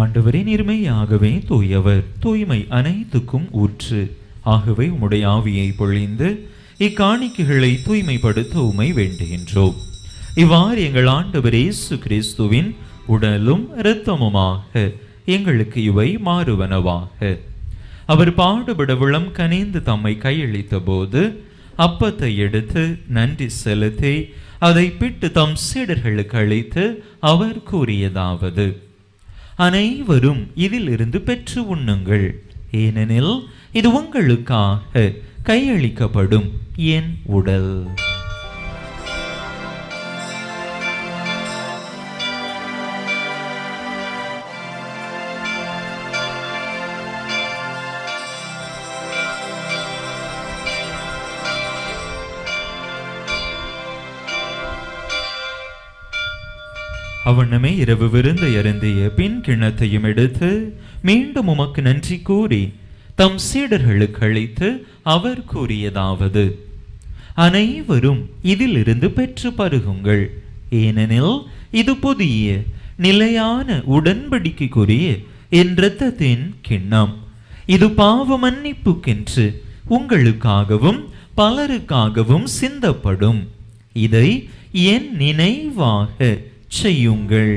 ஆண்டவரே, நீர்மையாகவே தூயவர், தூய்மை அனைத்துக்கும் ஊற்று. ஆகவே உம்முடைய ஆவியை பொழிந்து இக்காணிக்கைகளை தூய்மைப்படுத்த உம்மை வேண்டுகின்றோம். இவ்வாறு எங்கள் ஆண்டவர் இயேசு கிறிஸ்துவின் உடலும் இரத்தமுமாக எங்களுக்கு இவை மாறுவனவாக. அவர் பாடுபட விளம் கனிந்து தம்மை கையளித்த போது அப்பத்தை எடுத்து நன்றி செலுத்தி அதை பிட்டு தம் சீடர்களுக்கு அளித்து அவர் கூறியதாவது: அனைவரும் இதிலிருந்து பெற்று உண்ணுங்கள், ஏனெனில் இது உங்களுக்காக கையளிக்கப்படும் என் உடல். அவனமே இரவு விருந்து அருந்திய பின் கிண்ணத்தையும் எடுத்து மீண்டும் உமக்கு நன்றி கூறி தம் சீடர்களுக்கு அளித்து அவர் கூறியதாவது: அனைவரும் இதிலிருந்து பெற்று பருகுங்கள், ஏனெனில் இது புதிய நிலையான உடன்படிக்கைக்குரிய என் இரத்தத்தின் கிண்ணம். இது பாவ மன்னிப்புக்கென்று உங்களுக்காகவும் பலருக்காகவும் சிந்தப்படும். இதை என் நினைவாக செய்யுங்கள்.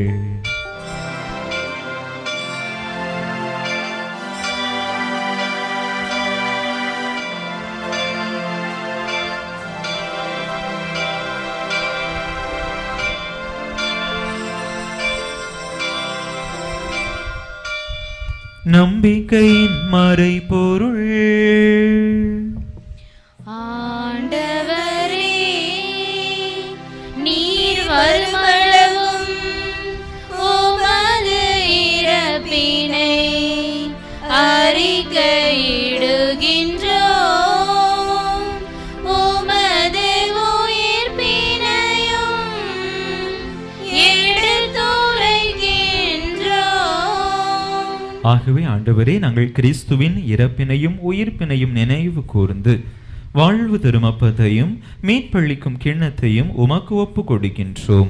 நம்பிக்கையின் மறைபொருள். ஆண்டவரே, நீர் வருமளவும் உமது இறப்பினை அறிக்கையிடுகின்றோம், உமது உயிர்ப்பினையும் எடுத்துரைக்கின்றோம். ஆகவே ஆண்டவரே, நாங்கள் கிறிஸ்துவின் இறப்பினையும் உயிர்ப்பினையும் நினைவு கூர்ந்து வாழ்வு தரும் அப்பத்தையும் மீட்பளிக்கும் கிண்ணத்தையும் உமக்கு ஒப்பு கொடுக்கின்றோம்.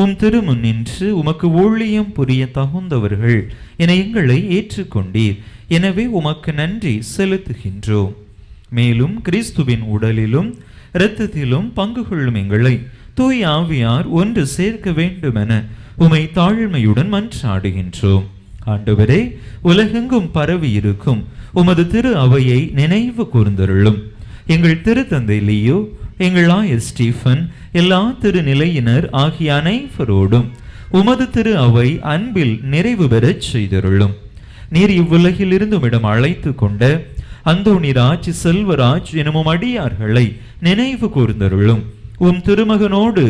உம் திருமுன் நின்று உமக்கு ஊழியம் புரிய தகுந்தவர்கள் என எங்களை ஏற்றுக்கொண்டீர். எனவே உமக்கு நன்றி செலுத்துகின்றோம். மேலும் கிறிஸ்துவின் உடலிலும் இரத்தத்திலும் பங்கு கொள்ளும் எங்களை தூய் ஆவியார் ஒன்று சேர்க்க வேண்டுமென உமை தாழ்மையுடன் மன்றாடுகின்றோம். ஆண்டவரே, உலகெங்கும் பரவி இருக்கும் உமது திரு அவையை நினைவு கூர்ந்தருளும். எங்கள் திருத்தந்தை லியோ, எங்கள் ஆயர் ஸ்டீஃபன், எல்லா திருநிலையினர் ஆகிய அனைவரோடும் உமது திரு அவை அன்பில் நிறைவு பெறச் செய்தருளும். நீர் இவ்வுலகில் இருந்தும் இடம் அழைத்து கொண்ட அந்தோணிராஜ், செல்வராஜ் எனும் அடியார்களை நினைவு கூர்ந்தருளும். உம் திருமகனோடு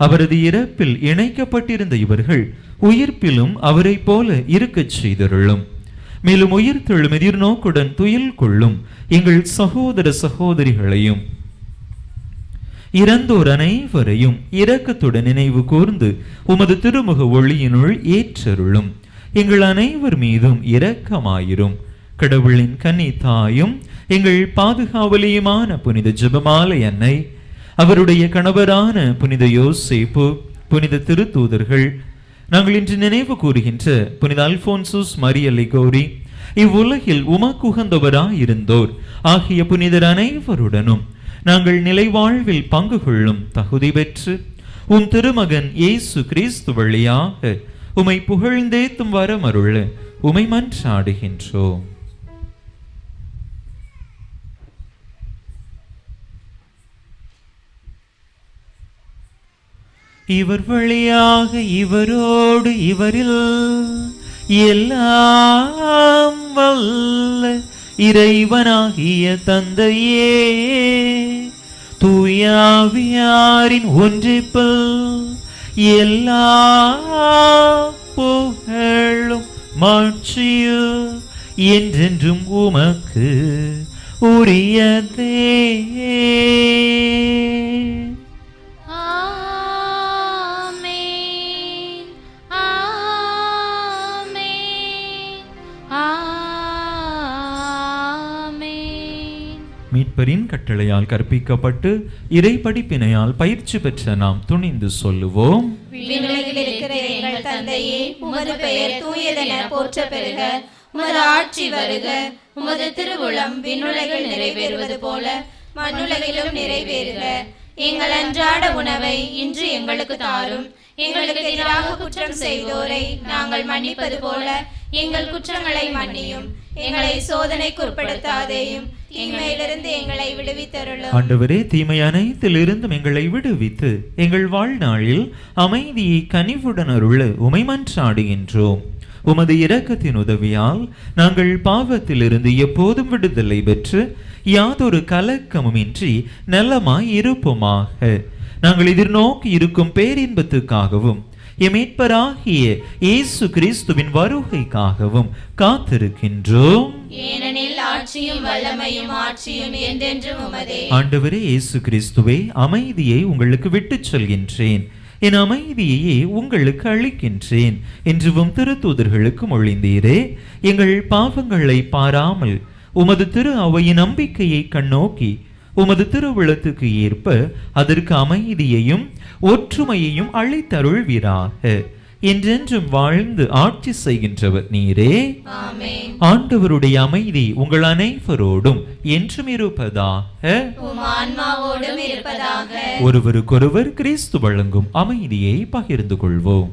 அவரது இறப்பில் இணைக்கப்பட்டிருந்த இவர்கள் உயிர்ப்பிலும் அவரை போல இருக்கச் செய்தருளும். மேலும் உயிர்த்தெழும் எதிர்நோக்குடன் துயில் கொள்ளும் எங்கள் சகோதர சகோதரிகளையும் இறந்தோர் அனைவரையும் இரக்கத்துடன் நினைவு கூர்ந்து உமது திருமுக ஒளியினுள் ஏற்றருளும். எங்கள் அனைவர் மீதும் இரக்கமாயிரும். கடவுளின் கன்னி தாயும் எங்கள் பாதுகாவலியுமான புனித ஜெபமாலை அன்னை, அவருடைய கணவரான புனித யோசேப்பு, புனித திருத்தூதர்கள், நாங்கள் இன்று நினைவு கூறுகின்ற புனித அல்போன்சுஸ் மரியலை கோரி, இவ்வுலகில் உமக்குகந்தவராயிருந்தோர் ஆகிய புனிதர் அனைவருடனும் நாங்கள் நிலைவாழ்வில் பங்கு கொள்ளும் தகுதி பெற்று உம் திருமகன் இயேசு கிறிஸ்து வழியாக உமை புகழ்ந்தேத்தும் வரமருள உமை மன்றாடுகின்றோம். இவர் வழியாக இவரோடு இவரில் எல்லாம் வல்ல இறைவனாகிய தந்தையே, தூயாவியாரின் ஒன்றிப்பில் எல்லா புகழும் மாட்சியும் என்றென்றும் உமக்கு உரியதே. மீட்பரின் கட்டளையால் கற்பிக்கப்பட்டு இறை படிப்பினையால் பயிற்சி பெற்ற நாம் துணிந்து சொல்லுவோம். விண்ணுலகில் இருக்கிற எங்கள் தந்தையே, உமது பெயர் தூயதென போற்ற பெறுக. உமது ஆட்சி வருக. உமது திருவுளம் விண்ணுலகில் நிறைவேறுவது போல மண்ணுலகிலும் நிறைவேறுக. எங்கள் அன்றாட உணவை இன்று எங்களுக்கு தாரும். எங்களுக்கு எதிராக குற்றம் செய்தோரை நாங்கள் மன்னிப்பது போல எங்கள் குற்றங்களை மன்னியும். எங்களை சோதனைக்கு உட்படுத்தாதேயும், தீமையிலிருந்து எங்களை விடுவித்தருளும். ஆண்டவரே, தீமை அனைத்திலிருந்தும் எங்களை விடுவித்து எங்கள் வாழ்நாளில் அமைதியை கனிவுடன் அருள உமை மன்றாடுகின்றோம். உமது இரக்கத்தின் உதவியால் நாங்கள் பாவத்திலிருந்து எப்போதும் விடுதலை பெற்று யாதொரு கலக்கமுமின்றி நலமாய் இருப்போமாக. நாங்கள் எதிர்நோக்கி இருக்கும் பேரின்பத்துக்காகவும் எமீட்பராகிய இயேசு கிறிஸ்துவின் வருகைக்காகவும் காத்திருக்கின்றோம். ஏனெனில் ஆட்சியும் வல்லமையும் ஆட்சியும் என்றென்றும் உமதே. ஆண்டவரே இயேசு கிறிஸ்துவே, அமைதியை உங்களுக்கு விட்டுச் சொல்கின்றேன், என் அமைதியையே உங்களுக்கு அளிக்கின்றேன் என்றும் திருத்தூதர்களுக்கு மொழிந்தீரே. எங்கள் பாவங்களை பாராமல் உமது திரு அவையின் நம்பிக்கையை கண்ணோக்கி உமது திருவுளத்துக்கு ஏற்ப அதற்கு அமைதியையும் ஒற்றுமையையும் அளித்தருள்வீராக. என்றென்றும் வாழ்ந்து ஆட்சி செய்கின்றவர் நீரே. ஆமென். ஆண்டவருடைய அமைதி உங்கள் அனைவரோடும் என்றும் இருப்பதாக. உம் ஆன்மாவோடும் இருப்பதாக. ஒருவருக்கொருவர் கிறிஸ்து வழங்கும் அமைதியை பகிர்ந்து கொள்வோம்.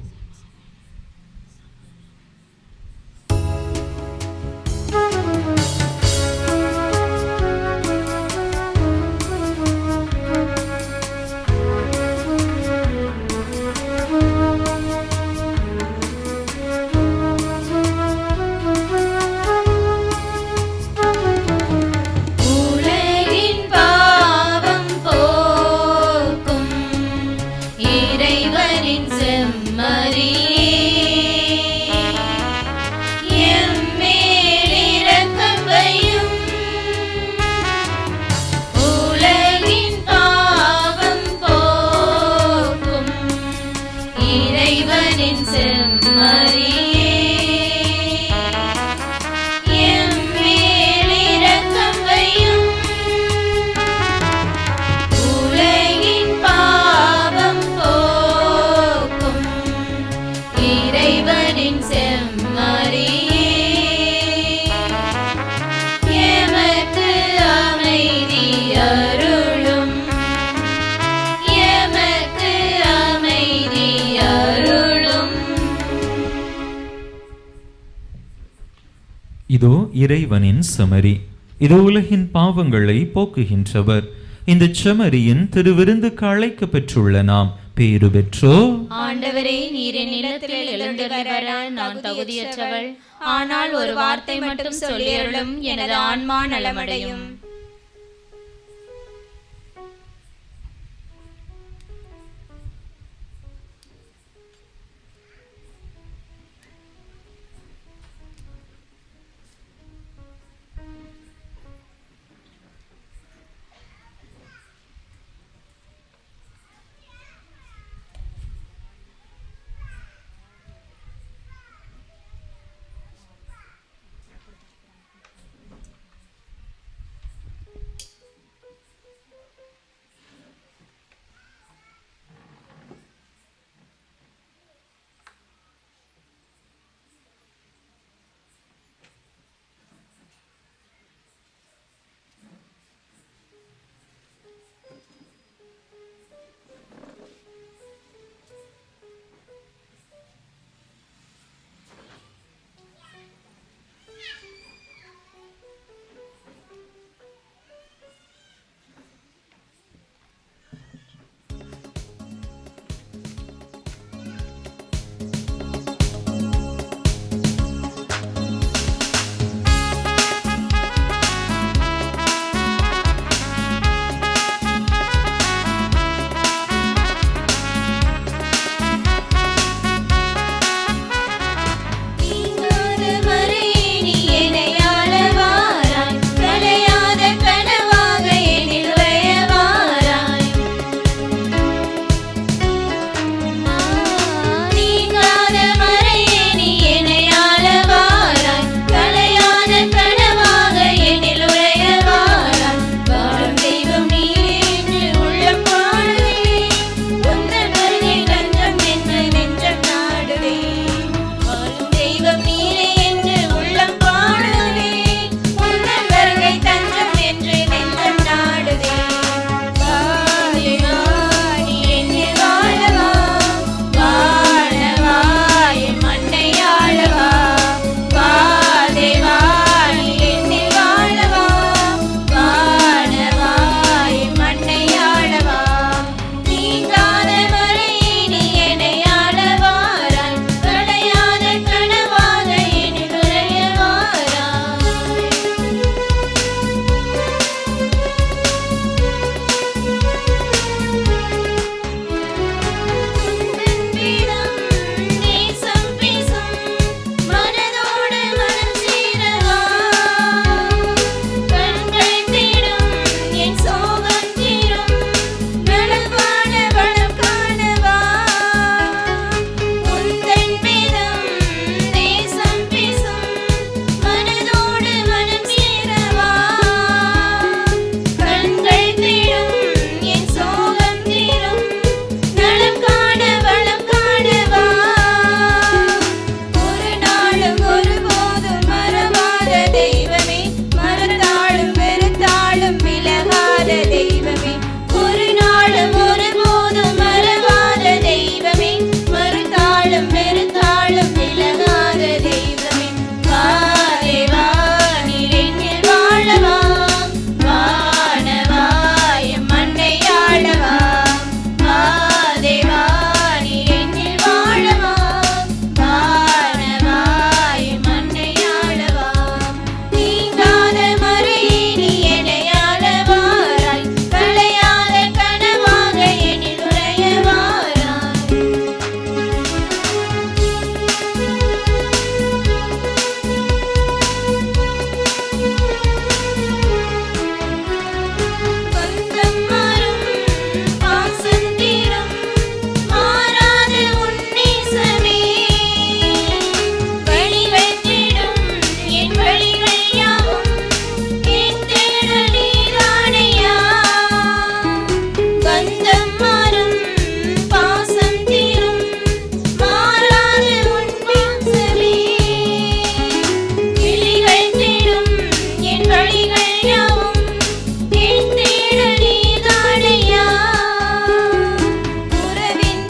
இறைவனின் செம்மறியே எம்மேல் இரக்கம் வையும். உலகின் பாவம் போக்கும் இறைவனின் செம்மறியே எம்மேல் இரக்கம் வையும். உலகின் பாவம் போக்கும் இறைவனின் செம்மறியே எமக்கு அமைதி அருளும். எமக்கு அமைதி அருளும். இதோ இறைவனின் செமரி, இதோ உலகின் பாவங்களை போக்குகின்றவர். இந்த செமரியின் திருவிருந்துக்கு அழைக்க பெற்றுள்ள நாம் பேறு பெற்றோ. ஆண்டவரே, நீர் என் இல்லத்தில் எழுந்து வர நான் தகுதியற்றவள். ஆனால் ஒரு வார்த்தை மட்டும் சொல்லியருளும், எனது ஆன்மா நலமடையும்.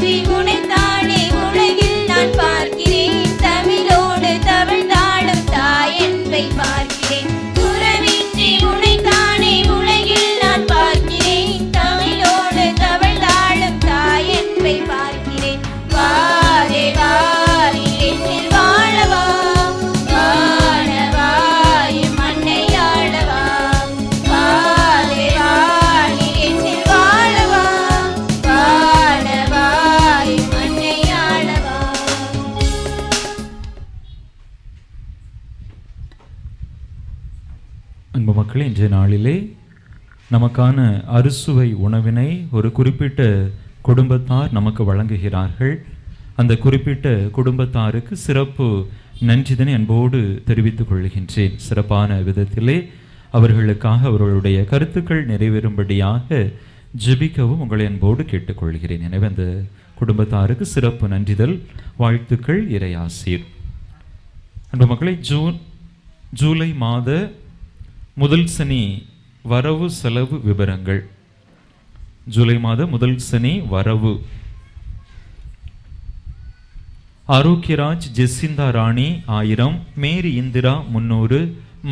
உறவின்றி உனைத்தானே உலகில் நான் பார்க்கிறேன். தமிழோடு தவழ்ந்தாடும் தாய் என்பை பார்க்கிறேன். உறவின்றி உனைத்தானே உலகில் நான் பார்க்கிறேன். தமிழோடு தவழ்ந்தாடும் தாய் என்பை பார்க்கிறேன். வாரே வாரி என்னில் வாழவா, வாழவா என் மண்ணை ஆளவா. வாரே வாரி என்னில் வாழவா, வாழவா என் மண்ணை ஆளவா. அன்பு மக்களே, இன்றைய நாளிலே நமக்கான அறுசுவை உணவினை ஒரு குறிப்பிட்ட குடும்பத்தார் நமக்கு வழங்குகிறார்கள். அந்த குறிப்பிட்ட குடும்பத்தாருக்கு சிறப்பு நன்றிதனை அன்போடு தெரிவித்துக் கொள்கின்றேன். சிறப்பான விதத்திலே அவர்களுக்காக அவர்களுடைய கருத்துக்கள் நிறைவேறும்படியாக ஜெபிக்கவும் உங்களை அன்போடு கேட்டுக்கொள்கிறேன். எனவே அந்த குடும்பத்தாருக்கு சிறப்பு நன்றிதல், வாழ்த்துக்கள், இறையாசீர். அன்பு மக்களை, ஜூலை மாத முதல் சனி வரவு செலவு விவரங்கள். ஜூலை மாத முதல் சனி வரவு: ஆரோக்கியராஜ் ஜெசிந்தா ராணி 1000, மேரி இந்திரா 300,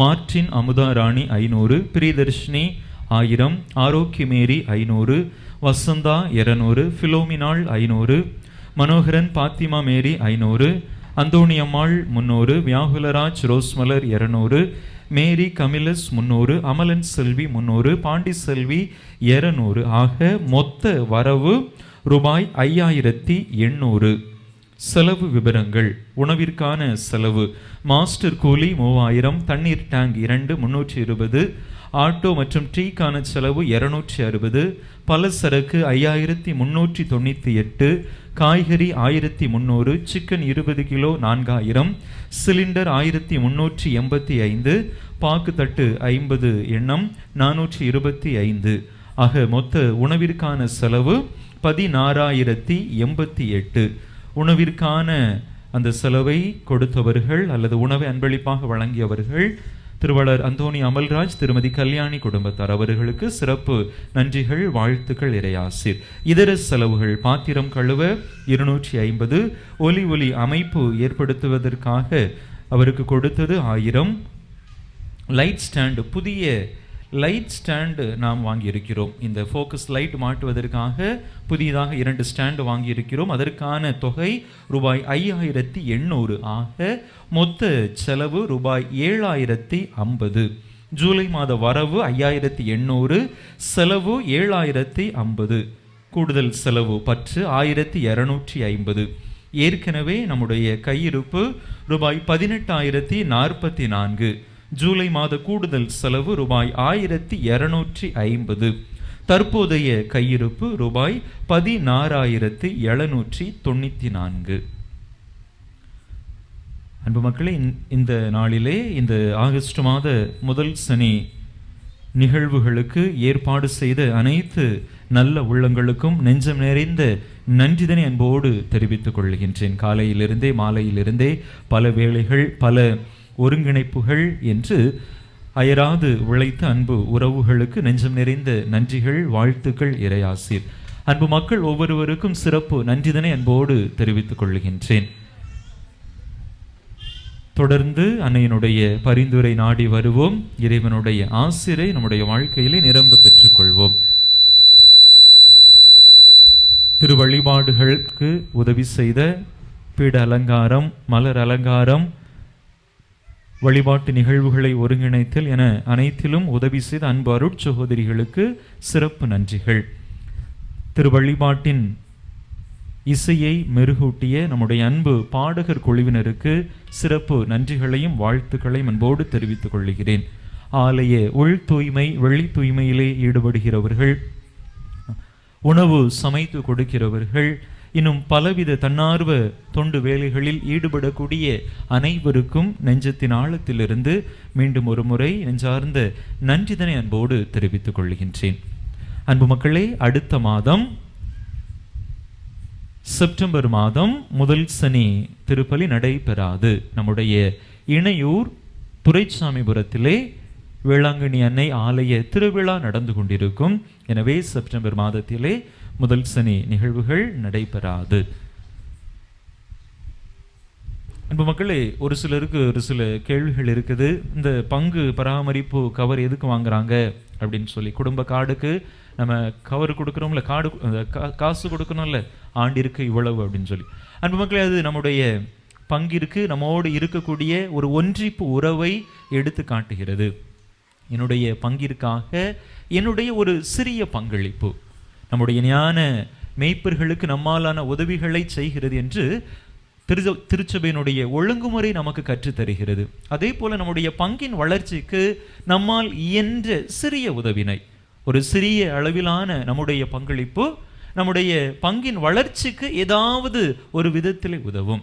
மார்டின் அமுதா ராணி 500, பிரியதர்ஷினி 1000, ஆரோக்கிய மேரி 500, வசந்தா 200, பிலோமினாள் 500, மனோகரன் பாத்திமா மேரி 500, அந்தோணியம்மாள் 300, வியாகுலராஜ் ரோஸ்மலர் 200, மேரி கமிலஸ் 300, அமலன் செல்வி 300, பாண்டி செல்வி 200 ஆக மொத்த வரவு ரூபாய் 5800. செலவு விவரங்கள்: உணவிற்கான செலவு மாஸ்டர் கூலி 3000, தண்ணீர் டேங்க் 2 320, ஆட்டோ மற்றும் டீக்கான செலவு 260, பலசரக்கு 5398, காய்கறி 1300, சிக்கன் 20 கிலோ 4000, சிலிண்டர் 1385, பாக்குத்தட்டு 50 எண்ணம் 425 ஆக மொத்த உணவிற்கான செலவு 16088. உணவிற்கான அந்த செலவை கொடுத்தவர்கள் அல்லது உணவை அன்பளிப்பாக வழங்கியவர்கள் திருவாளர் அந்தோணி அமல்ராஜ், திருமதி கல்யாணி குடும்பத்தார். அவர்களுக்கு சிறப்பு நன்றிகள், வாழ்த்துக்கள், இறையாசீர். இதர செலவுகள்: பாத்திரம் கழுவ 250, ஒலி அமைப்பு ஏற்படுத்துவதற்காக அவருக்கு கொடுத்தது 1000, லைட் ஸ்டாண்டு, புதிய லைட் ஸ்டாண்டு நாம் வாங்கியிருக்கிறோம். இந்த ஃபோக்கஸ் லைட் மாட்டுவதற்காக புதியதாக 2 ஸ்டாண்டு வாங்கியிருக்கிறோம். அதற்கான தொகை ரூபாய் 5800 ஆக மொத்த செலவு ரூபாய் 7050. ஜூலை மாத வரவு 5800, செலவு 7050. கூடுதல் செலவு பற்று 1250. ஏற்கனவே நம்முடைய கையிருப்பு ரூபாய் 18044. ஜூலை மாத கூடுதல் செலவு ரூபாய் 1250. தற்போதைய கையிருப்பு ரூபாய் 16794. அன்பு மக்களே, இந்த நாளிலே இந்த ஆகஸ்ட் மாத முதல் சனி நிகழ்வுகளுக்கு ஏற்பாடு செய்த அனைத்து நல்ல உள்ளங்களுக்கும் நெஞ்சம் நிறைந்த நன்றிதனை அன்போடு தெரிவித்துக் கொள்கின்றேன். காலையிலிருந்தே மாலையிலிருந்தே பல வேளைகள், பல ஒருங்கிணைப்புகள் என்று அயராது உழைத்த அன்பு உறவுகளுக்கு நெஞ்சம் நிறைந்த நன்றிகள், வாழ்த்துக்கள், இறையாசீர். அன்பு மக்கள் ஒவ்வொருவருக்கும் சிறப்பு நன்றிதனை அன்போடு தெரிவித்துக் கொள்கின்றேன். தொடர்ந்து அன்னையினுடைய பரிந்துரை நாடி வருவோம். இறைவனுடைய ஆசிரை நம்முடைய வாழ்க்கையிலே நிரம்ப பெற்றுக்கொள்வோம். திரு வழிபாடுகளுக்கு உதவி செய்த பீட அலங்காரம், மலர் அலங்காரம், வழிபாட்டு நிகழ்வுகளை ஒருங்கிணைத்தல் என அனைத்திலும் உதவி செய்த அன்பு அருட்சகோதரிகளுக்கு சிறப்பு நன்றிகள். திரு வழிபாட்டின் இசையை மெருகூட்டிய நம்முடைய அன்பு பாடகர் குழுவினருக்கு சிறப்பு நன்றிகளையும் வாழ்த்துக்களையும் அன்போடு தெரிவித்துக் கொள்கிறேன். ஆலய உள் தூய்மை, வெளி தூய்மையிலே ஈடுபடுகிறவர்கள், உணவு சமைத்து கொடுக்கிறவர்கள், இன்னும் பலவித தன்னார்வ தொண்டு வேலைகளில் ஈடுபடக்கூடிய அனைவருக்கும் நெஞ்சத்தின் ஆழத்திலிருந்து மீண்டும் ஒரு முறை நெஞ்சார்ந்த நன்றிதனை அன்போடு தெரிவித்துக் கொள்கின்றேன். அன்பு மக்களே, அடுத்த மாதம் செப்டம்பர் மாதம் முதல் சனி திருப்பலி நடைபெறாது. நம்முடைய இணையூர் துரைசாமிபுரத்திலே வேளாங்கண்ணி அன்னை ஆலய திருவிழா நடந்து கொண்டிருக்கும். எனவே செப்டம்பர் மாதத்திலே முதல் சனி நிகழ்வுகள் நடைபெறாது. அன்பு மக்களே, ஒரு சிலருக்கு ஒரு சில கேள்விகள் இருக்குது. இந்த பங்கு பராமரிப்பு கவர் எதுக்கு வாங்குறாங்க அப்படின்னு சொல்லி, குடும்ப கார்டுக்கு நம்ம கவர் கொடுக்குறோம்ல, கார்டு காசு கொடுக்கணும்ல, ஆண்டிற்கு இவ்வளவு அப்படின்னு சொல்லி. அன்பு மக்களே, அது நம்முடைய பங்கிற்கு நம்மோடு இருக்கக்கூடிய ஒரு ஒன்றிப்பு உறவை எடுத்து காட்டுகிறது. என்னுடைய பங்கிற்காக என்னுடைய ஒரு சிறிய பங்களிப்பு நம்முடைய ஞான மேய்ப்பர்களுக்கு நம்மாலான உதவிகளை செய்கிறது என்று திருச்சபையினுடைய ஒழுங்குமுறை நமக்கு கற்றுத்தருகிறது. அதே போல நம்முடைய பங்கின் வளர்ச்சிக்கு நம்மால் இயன்ற சிறிய உதவினை, ஒரு சிறிய அளவிலான நம்முடைய பங்களிப்பு நம்முடைய பங்கின் வளர்ச்சிக்கு ஏதாவது ஒரு விதத்தில் உதவும்.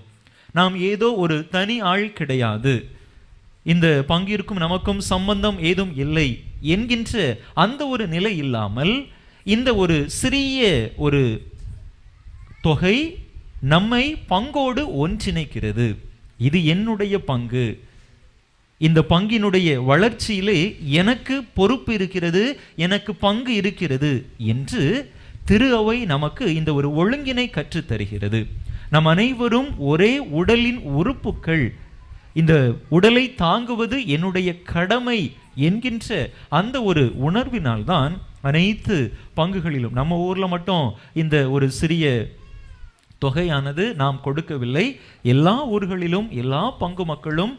நாம் ஏதோ ஒரு தனி ஆள் கிடையாது, இந்த பங்கிற்கும் நமக்கும் சம்பந்தம் ஏதும் இல்லை என்கின்ற அந்த ஒரு நிலை இல்லாமல் இந்த ஒரு சிறிய ஒரு தொகை நம்மை பங்கோடு ஒன்றிணைக்கிறது. இது என்னுடைய பங்கு, இந்த பங்கினுடைய வளர்ச்சியிலே எனக்கு பொறுப்பு இருக்கிறது, எனக்கு பங்கு இருக்கிறது என்று திரு அவை நமக்கு இந்த ஒரு ஒழுங்கினை கற்றுத்தருகிறது. நம் அனைவரும் ஒரே உடலின் உறுப்புக்கள், இந்த உடலை தாங்குவது என்னுடைய கடமை என்கின்ற அந்த ஒரு உணர்வினால்தான் அனைத்து பங்குகளிலும், நம்ம ஊர்ல மட்டும் இந்த ஒரு சிறிய தொகையானது நாம் கொடுக்கவில்லை, எல்லா ஊர்களிலும் எல்லா பங்கு மக்களும்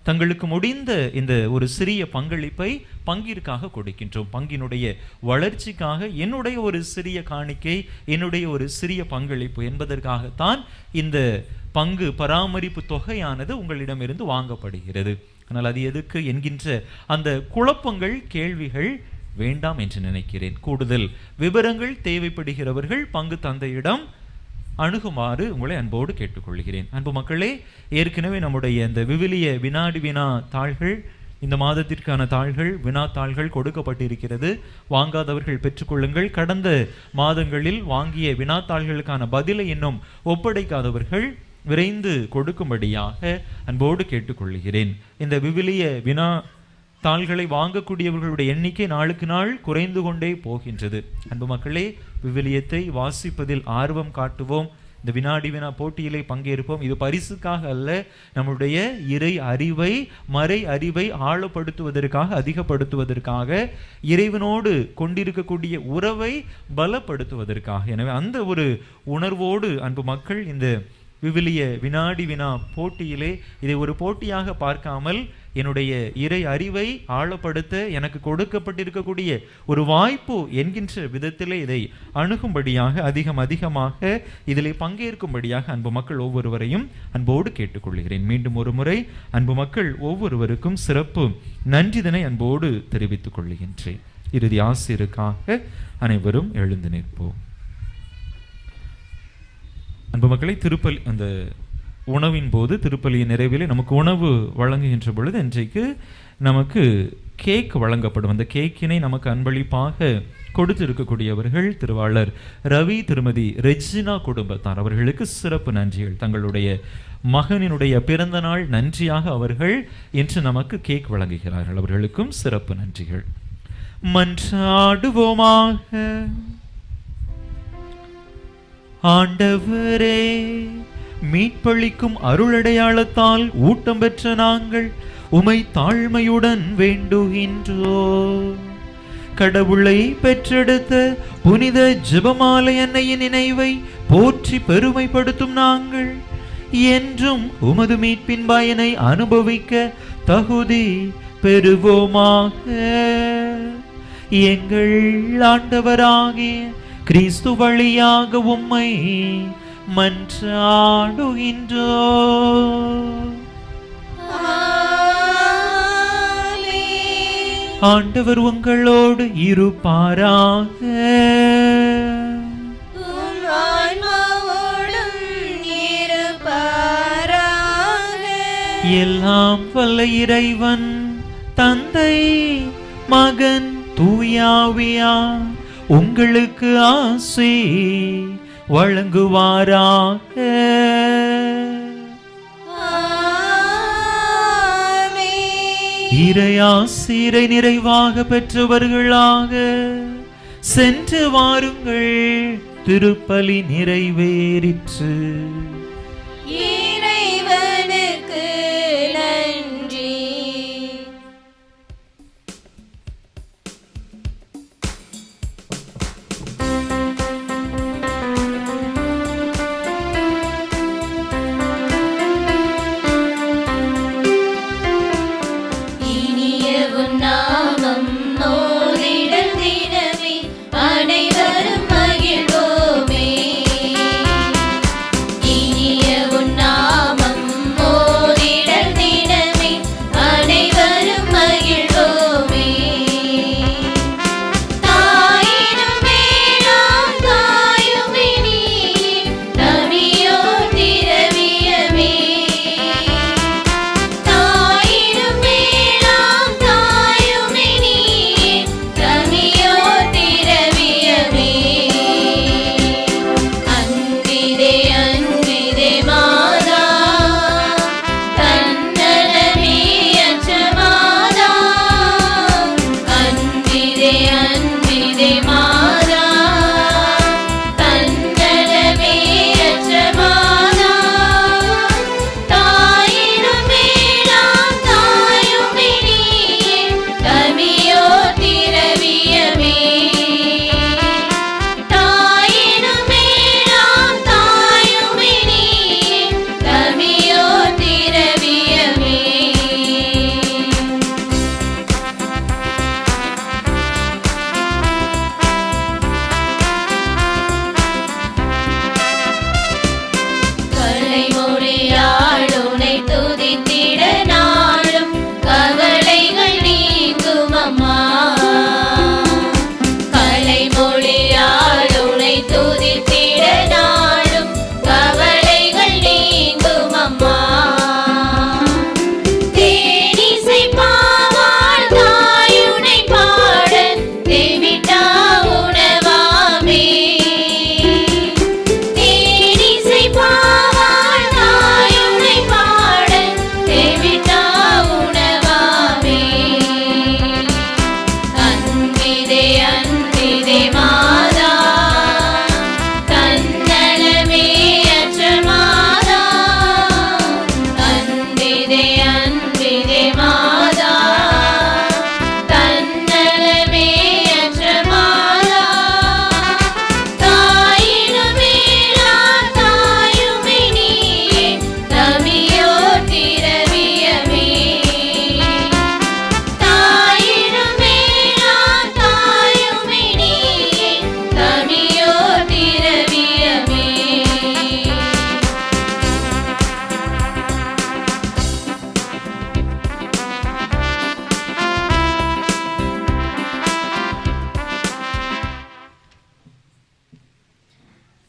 தங்களுக்கு முடிந்த இந்த ஒரு சிறிய பங்களிப்பை பங்கிற்காக கொடுக்கின்றோம். பங்கினுடைய வளர்ச்சிக்காக என்னுடைய ஒரு சிறிய காணிக்கை, என்னுடைய ஒரு சிறிய பங்களிப்பு என்பதற்காகத்தான் இந்த பங்கு பராமரிப்பு தொகையானது உங்களிடமிருந்து வாங்கப்படுகிறது. ஆனால் அது எதுக்கு என்கின்ற அந்த குழப்பங்கள், கேள்விகள் வேண்டாம் என்று நினைக்கிறேன். கூடுதல் விவரங்கள் தேவைப்படுகிறவர்கள் பங்கு தந்தையிடம் அணுகுமாறு உங்களை அன்போடு கேட்டுக்கொள்கிறேன். அன்பு மக்களே, ஏற்கனவே நம்முடைய இந்த விவிலிய வினாடி வினா தாள்கள், இந்த மாதத்திற்கான தாள்கள், வினா தாள்கள் கொடுக்கப்பட்டிருக்கிறது. வாங்காதவர்கள் பெற்றுக்கொள்ளுங்கள். கடந்த மாதங்களில் வாங்கிய வினாத்தாள்களுக்கான பதிலை இன்னும் ஒப்படைக்காதவர்கள் விரைந்து கொடுக்கும்படியாக அன்போடு கேட்டுக்கொள்கிறேன். இந்த விவிலிய வினா தாள்களை வாங்கக்கூடியவர்களுடைய எண்ணிக்கை நாளுக்கு நாள் குறைந்து கொண்டே போகின்றது. அன்பு மக்களே, விவிலியத்தை வாசிப்பதில் ஆர்வம் காட்டுவோம். இந்த வினாடி வினா போட்டியிலே பங்கேற்போம். இது பரிசுக்காக அல்ல, நம்முடைய இறை அறிவை, மறை அறிவை ஆழப்படுத்துவதற்காக, அதிகப்படுத்துவதற்காக, இறைவனோடு கொண்டிருக்கக்கூடிய உறவை பலப்படுத்துவதற்காக. எனவே அந்த ஒரு உணர்வோடு அன்பு மக்கள் இந்த விவிலிய வினாடி வினா போட்டியிலே இதை ஒரு போட்டியாக பார்க்காமல் என்னுடைய இறை அறிவை ஆழப்படுத்த எனக்கு கொடுக்கப்பட்டிருக்கக்கூடிய ஒரு வாய்ப்பு என்கின்ற விதத்திலே இதை அணுகும்படியாக, அதிகமாக இதிலே பங்கேற்கும்படியாக அன்பு மக்கள் ஒவ்வொருவரையும் அன்போடு கேட்டுக்கொள்கிறேன். மீண்டும் ஒரு முறை அன்பு மக்கள் ஒவ்வொருவருக்கும் சிறப்பு நன்றிதனை அன்போடு தெரிவித்துக் கொள்கின்றேன். இறுதி ஆசிரியருக்காக அனைவரும் எழுந்து நிற்போம். அன்பு மக்களை, திருப்பலி அந்த உணவின் போது, திருப்பலியின் நிறைவிலே நமக்கு உணவு வழங்குகின்ற பொழுது இன்றைக்கு நமக்கு கேக் வழங்கப்படும். அந்த கேக்கினை நமக்கு அன்பளிப்பாக கொடுத்திருக்கக்கூடியவர்கள் திருவாளர் ரவி, திருமதி ரெஜினா குடும்பத்தார். அவர்களுக்கு சிறப்பு நன்றிகள். தங்களுடைய மகனினுடைய பிறந்த நாள் நன்றியாக அவர்கள் இன்று நமக்கு கேக் வழங்குகிறார்கள். அவர்களுக்கும் சிறப்பு நன்றிகள். மன்றாடுவோமாக. ஆண்டவரே, மீட்பளிக்கும் அருளடையாளத்தால் ஊட்டம் பெற்ற நாங்கள் உமை தாழ்மையுடன் வேண்டுகின்றோம். கடவுளை பெற்றெடுத்த புனித ஜெபமாலை அன்னையின் நினைவை போற்றி பெருமைப்படுத்தும் நாங்கள் என்றும் உமது மீட்பின் பயனை அனுபவிக்க தகுதி பெறுவோமாக. எங்கள் ஆண்டவராகிய கிறிஸ்து வழியாக உம்மை மன்றாடுகின்றோம். ஆண்டவர் உங்களோடு இருப்பாராக. எல்லாம் வல்ல இறைவன் தந்தை, மகன், தூயாவியார் உங்களுக்கு ஆசி வழங்குவாராக. இறையாசிரை நிறைவாக பெற்றவர்களாக சென்று வாருங்கள், திருப்பலி நிறைவேறிற்று. இறைவனுக்கு நன்றி. இனிய உன் நாமம் ஓதிடல் தினமே, அனைவரும் மகிழ்வோமே. இனிய உன் நாமம் ஓதிடல் தினமே, அனைவரும் மகிழ்வோமே. தாயினும் மேலாம் தாயுமே நீயே, தமியோர் திரவியமே. தாயினும் மேலாம் தாயுமே நீயே, தமியோர் திரவியமே. அன்பிதே அன்பிதே மாதா, தன்னலமே அற்ற மாதா. அன்பிதே அன்பிதே மாதா, தன்னலமே அற்ற மாதா. தாயினும் மேலாம் தாயுமே நீயே, தமியோர் திரவியமே. தாயினும் மேலாம் தாயுமே நீயே, தமியோர் திரவியமே. கலைமொழியாள் உனை துதித்திட நாளும் கவலைகள் நீங்கும் அம்மா. கலைமொழியாள் உனை துதித்திட நாளும் கவலைகள் நீங்கும் அம்மா. தேனிசை பாவாள் தாயுனை பாட தேவிட்டா உணவாமே. தேனிசை பாவாள் தாயுனை பாட தேவிட்டா உணவாமே. அன்பிதே அன்பிதே மாதா, தன்னலமே அற்ற மாதா. அன்பிதே அன்பிதே மாதா, தன்னலமே அற்ற மாதா. தாயினும் மேலாம் தாயுமே நீயே, தமியோர் திரவியமே. தாயினும் மேலாம் தாயுமே நீயே, தமியோர் திரவியமே.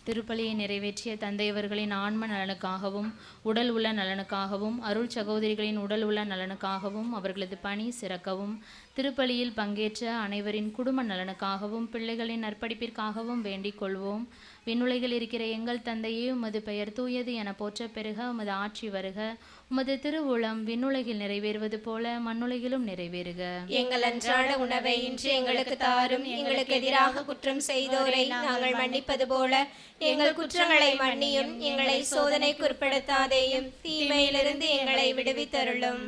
திருப்பலியை நிறைவேற்றிய தந்தையவர்களின் ஆன்ம நலனுக்காகவும் உடல் உள்ள நலனுக்காகவும் அருள் சகோதரிகளின் உடல் உள்ள நலனுக்காகவும் அவர்களது பணி சிறக்கவும் திருப்பலியில் பங்கேற்ற அனைவரின் குடும்ப நலனுக்காகவும் பிள்ளைகளின் நற்படிப்பிற்காகவும் வேண்டிக் கொள்வோம். விண்ணுலகில் இருக்கிற எங்கள் தந்தையே, உமது பெயர் தூயது என போற்ற பெருக, உமது ஆட்சி வருக, உமது திருவுளம் விண்ணுலகில் நிறைவேறுவது போல மண்ணுலகிலும் நிறைவேறுக. எங்கள் அன்றாட உணவை இன்று எங்களுக்கு தாரும். எங்களுக்கு எதிராக குற்றம் செய்தோரை நாங்கள் மன்னிப்பது போல எங்கள் குற்றங்களை மன்னியும். எங்களை சோதனைக்கு உட்படுத்தாதேயும், தீமையிலிருந்து எங்களை விடுவித்தருளும்.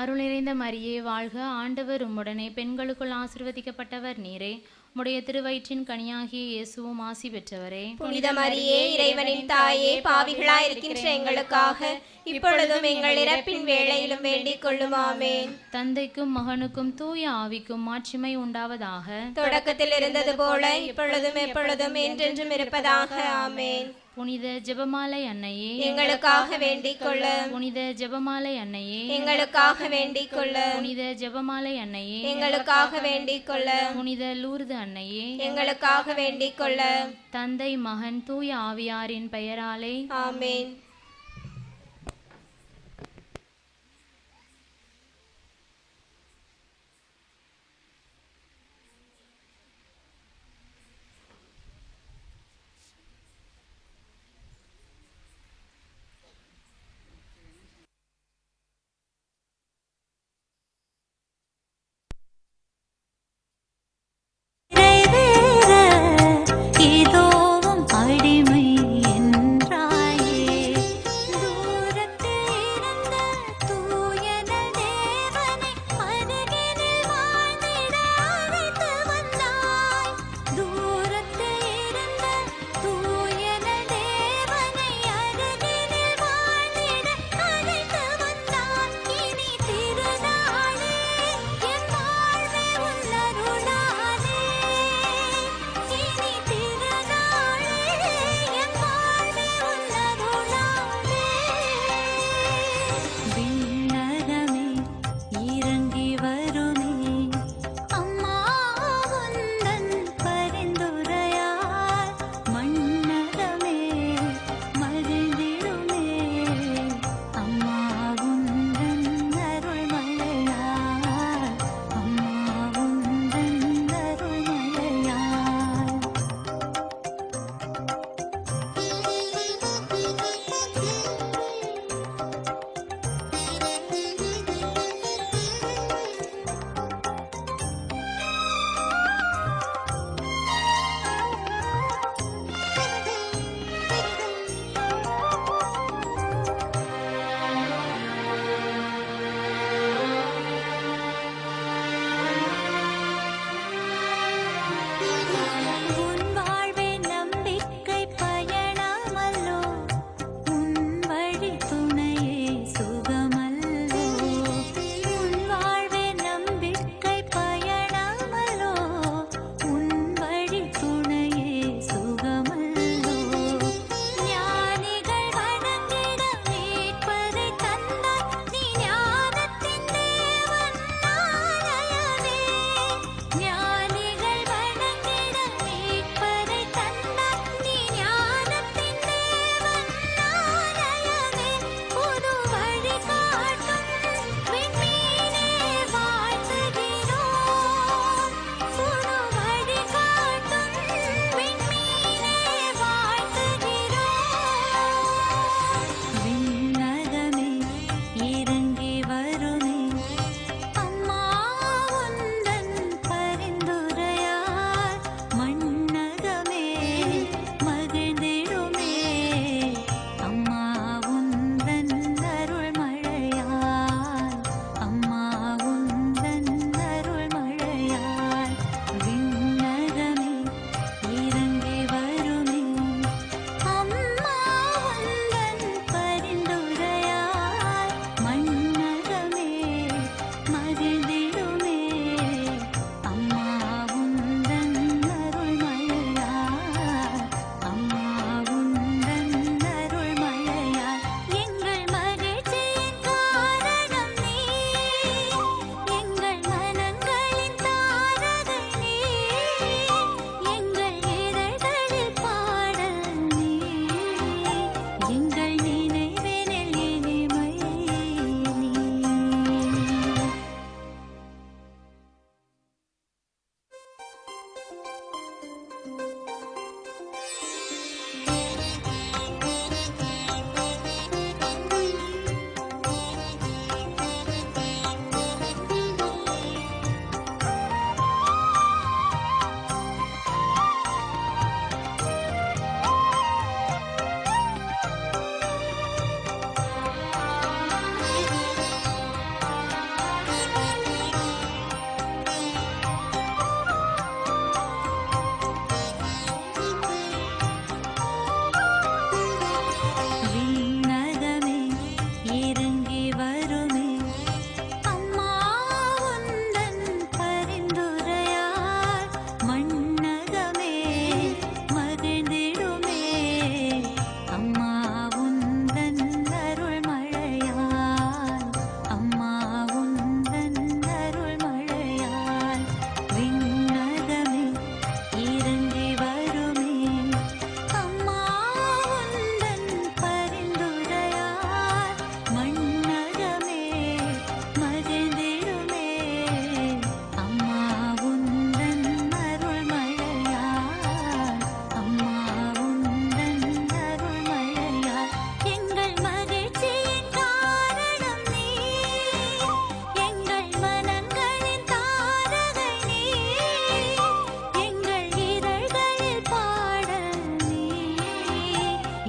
அருள் நிறைந்த மரியே வாழ்க, ஆண்டவர் உம்முடனே, பெண்களுக்குள் ஆசீர்வதிக்கப்பட்டவர் நீரே, உம்முடைய திருவயிற்றின் கனியாகிய இயேசுவும் ஆசி பெற்றவரே. புனித மரியே, இறைவனின் தாயே, பாவிகளாய் இருக்கின்ற எங்களுக்காக இப்பொழுதும் எங்கள் இறப்பின் வேளையிலும் வேண்டிக் கொள்ளும். ஆமேன். தந்தைக்கும் மகனுக்கும் தூய ஆவிக்கும் மாட்சிமை உண்டாவதாக. தொடக்கத்தில் இருந்தது போல இப்பொழுதும் எப்பொழுதும் என்றென்றும் இருப்பதாக. ஆமேன். புனித ஜெபமாலை அன்னையே, எங்களுக்காக வேண்டிக் கொள்ள. புனித ஜெபமாலை அன்னையே, எங்களுக்காக வேண்டிக் கொள்ள. புனித ஜெபமாலை அன்னையே, எங்களுக்காக வேண்டிக் கொள்ள. புனித லூர்து அன்னையே, எங்களுக்காக வேண்டிக் கொள்ள. தந்தை மகன் தூய ஆவியாரின் பெயராலே ஆமேன். நிறைவேறியது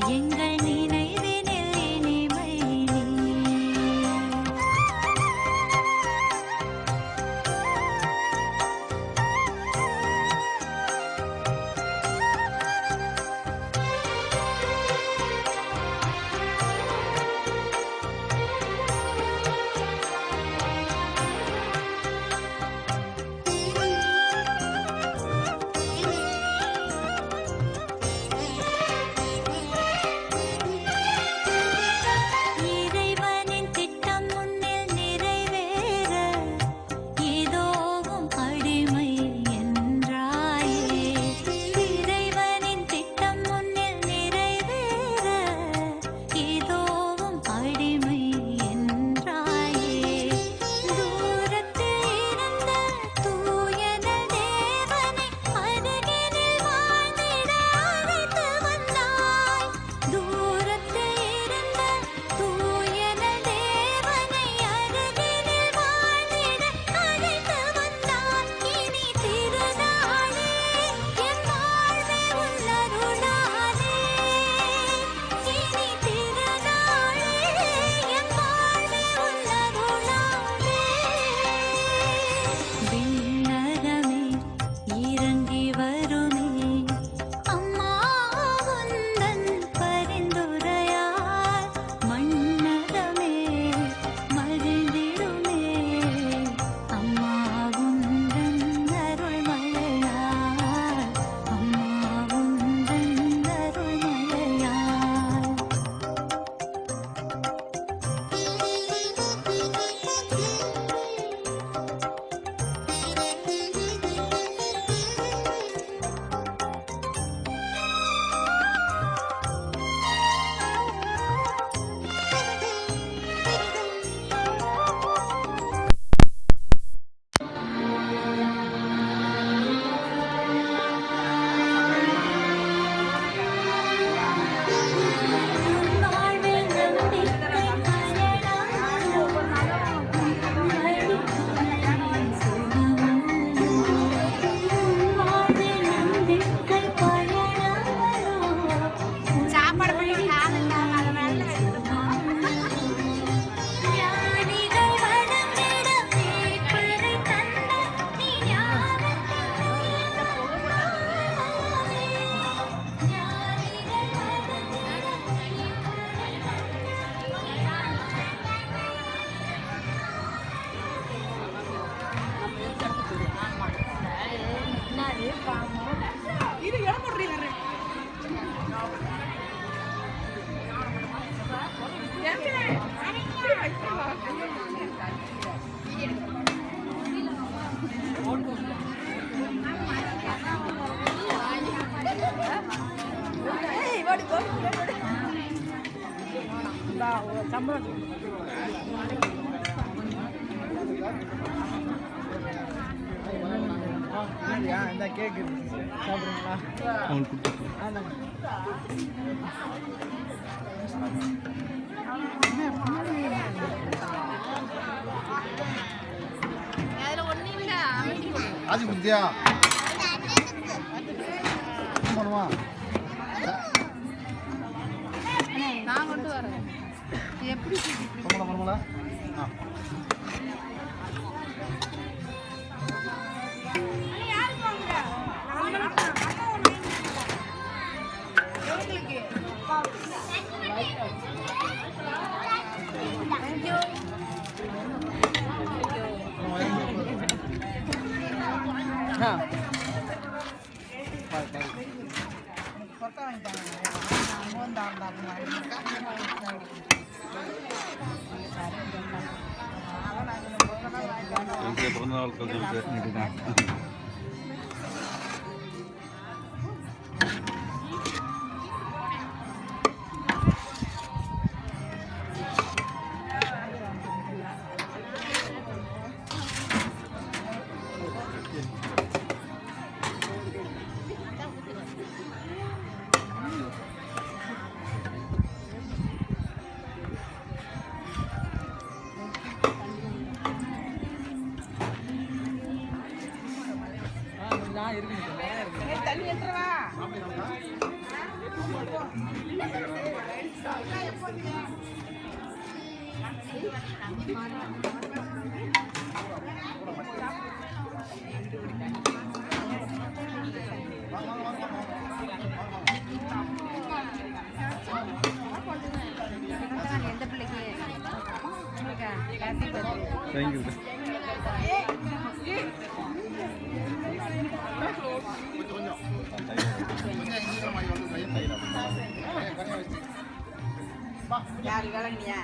எங்கள் நினைவினில் இனிமை நீ. இறைவனின் திட்டம் முன்னில் நிறைவேற ஏதோவும் அடிமை என்றாயே. இறைவனின் திட்டம் முன்னில் நிறைவேற ஏதோவும் அடிமை என்றாயே. தூரத்தில் இருந்த தூயன தேவனை அருகினில் வாழ்ந்திட அழைத்து வந்தாய். தூரத்தில் இருந்த தூயன தேவனை அருகினில் வாழ்ந்திட அழைத்து வந்தாய். இனி திருநாளே என் வாழ்வே உன் அருளாலே. இனி திருநாளே என் வாழ்வே உன் அருளாலே. விண்ணகமே இறங்கி வருமே அம்மா உந்தன் பரிந்துரையால். மண்ணகமே மகிழ்ந்திடுமே அம்மா உந்தன் அருள்மழையால். அம்மா உந்தன் அருள்மழையால். வாழ்வில் நம்பிக்கை அது குத்தியா பண்ணுவா நான் கொண்டு வரேன். எப்படி மரமலா பிறந்தநாள் தேங்க்யூ. யாரு வேலைங்கயா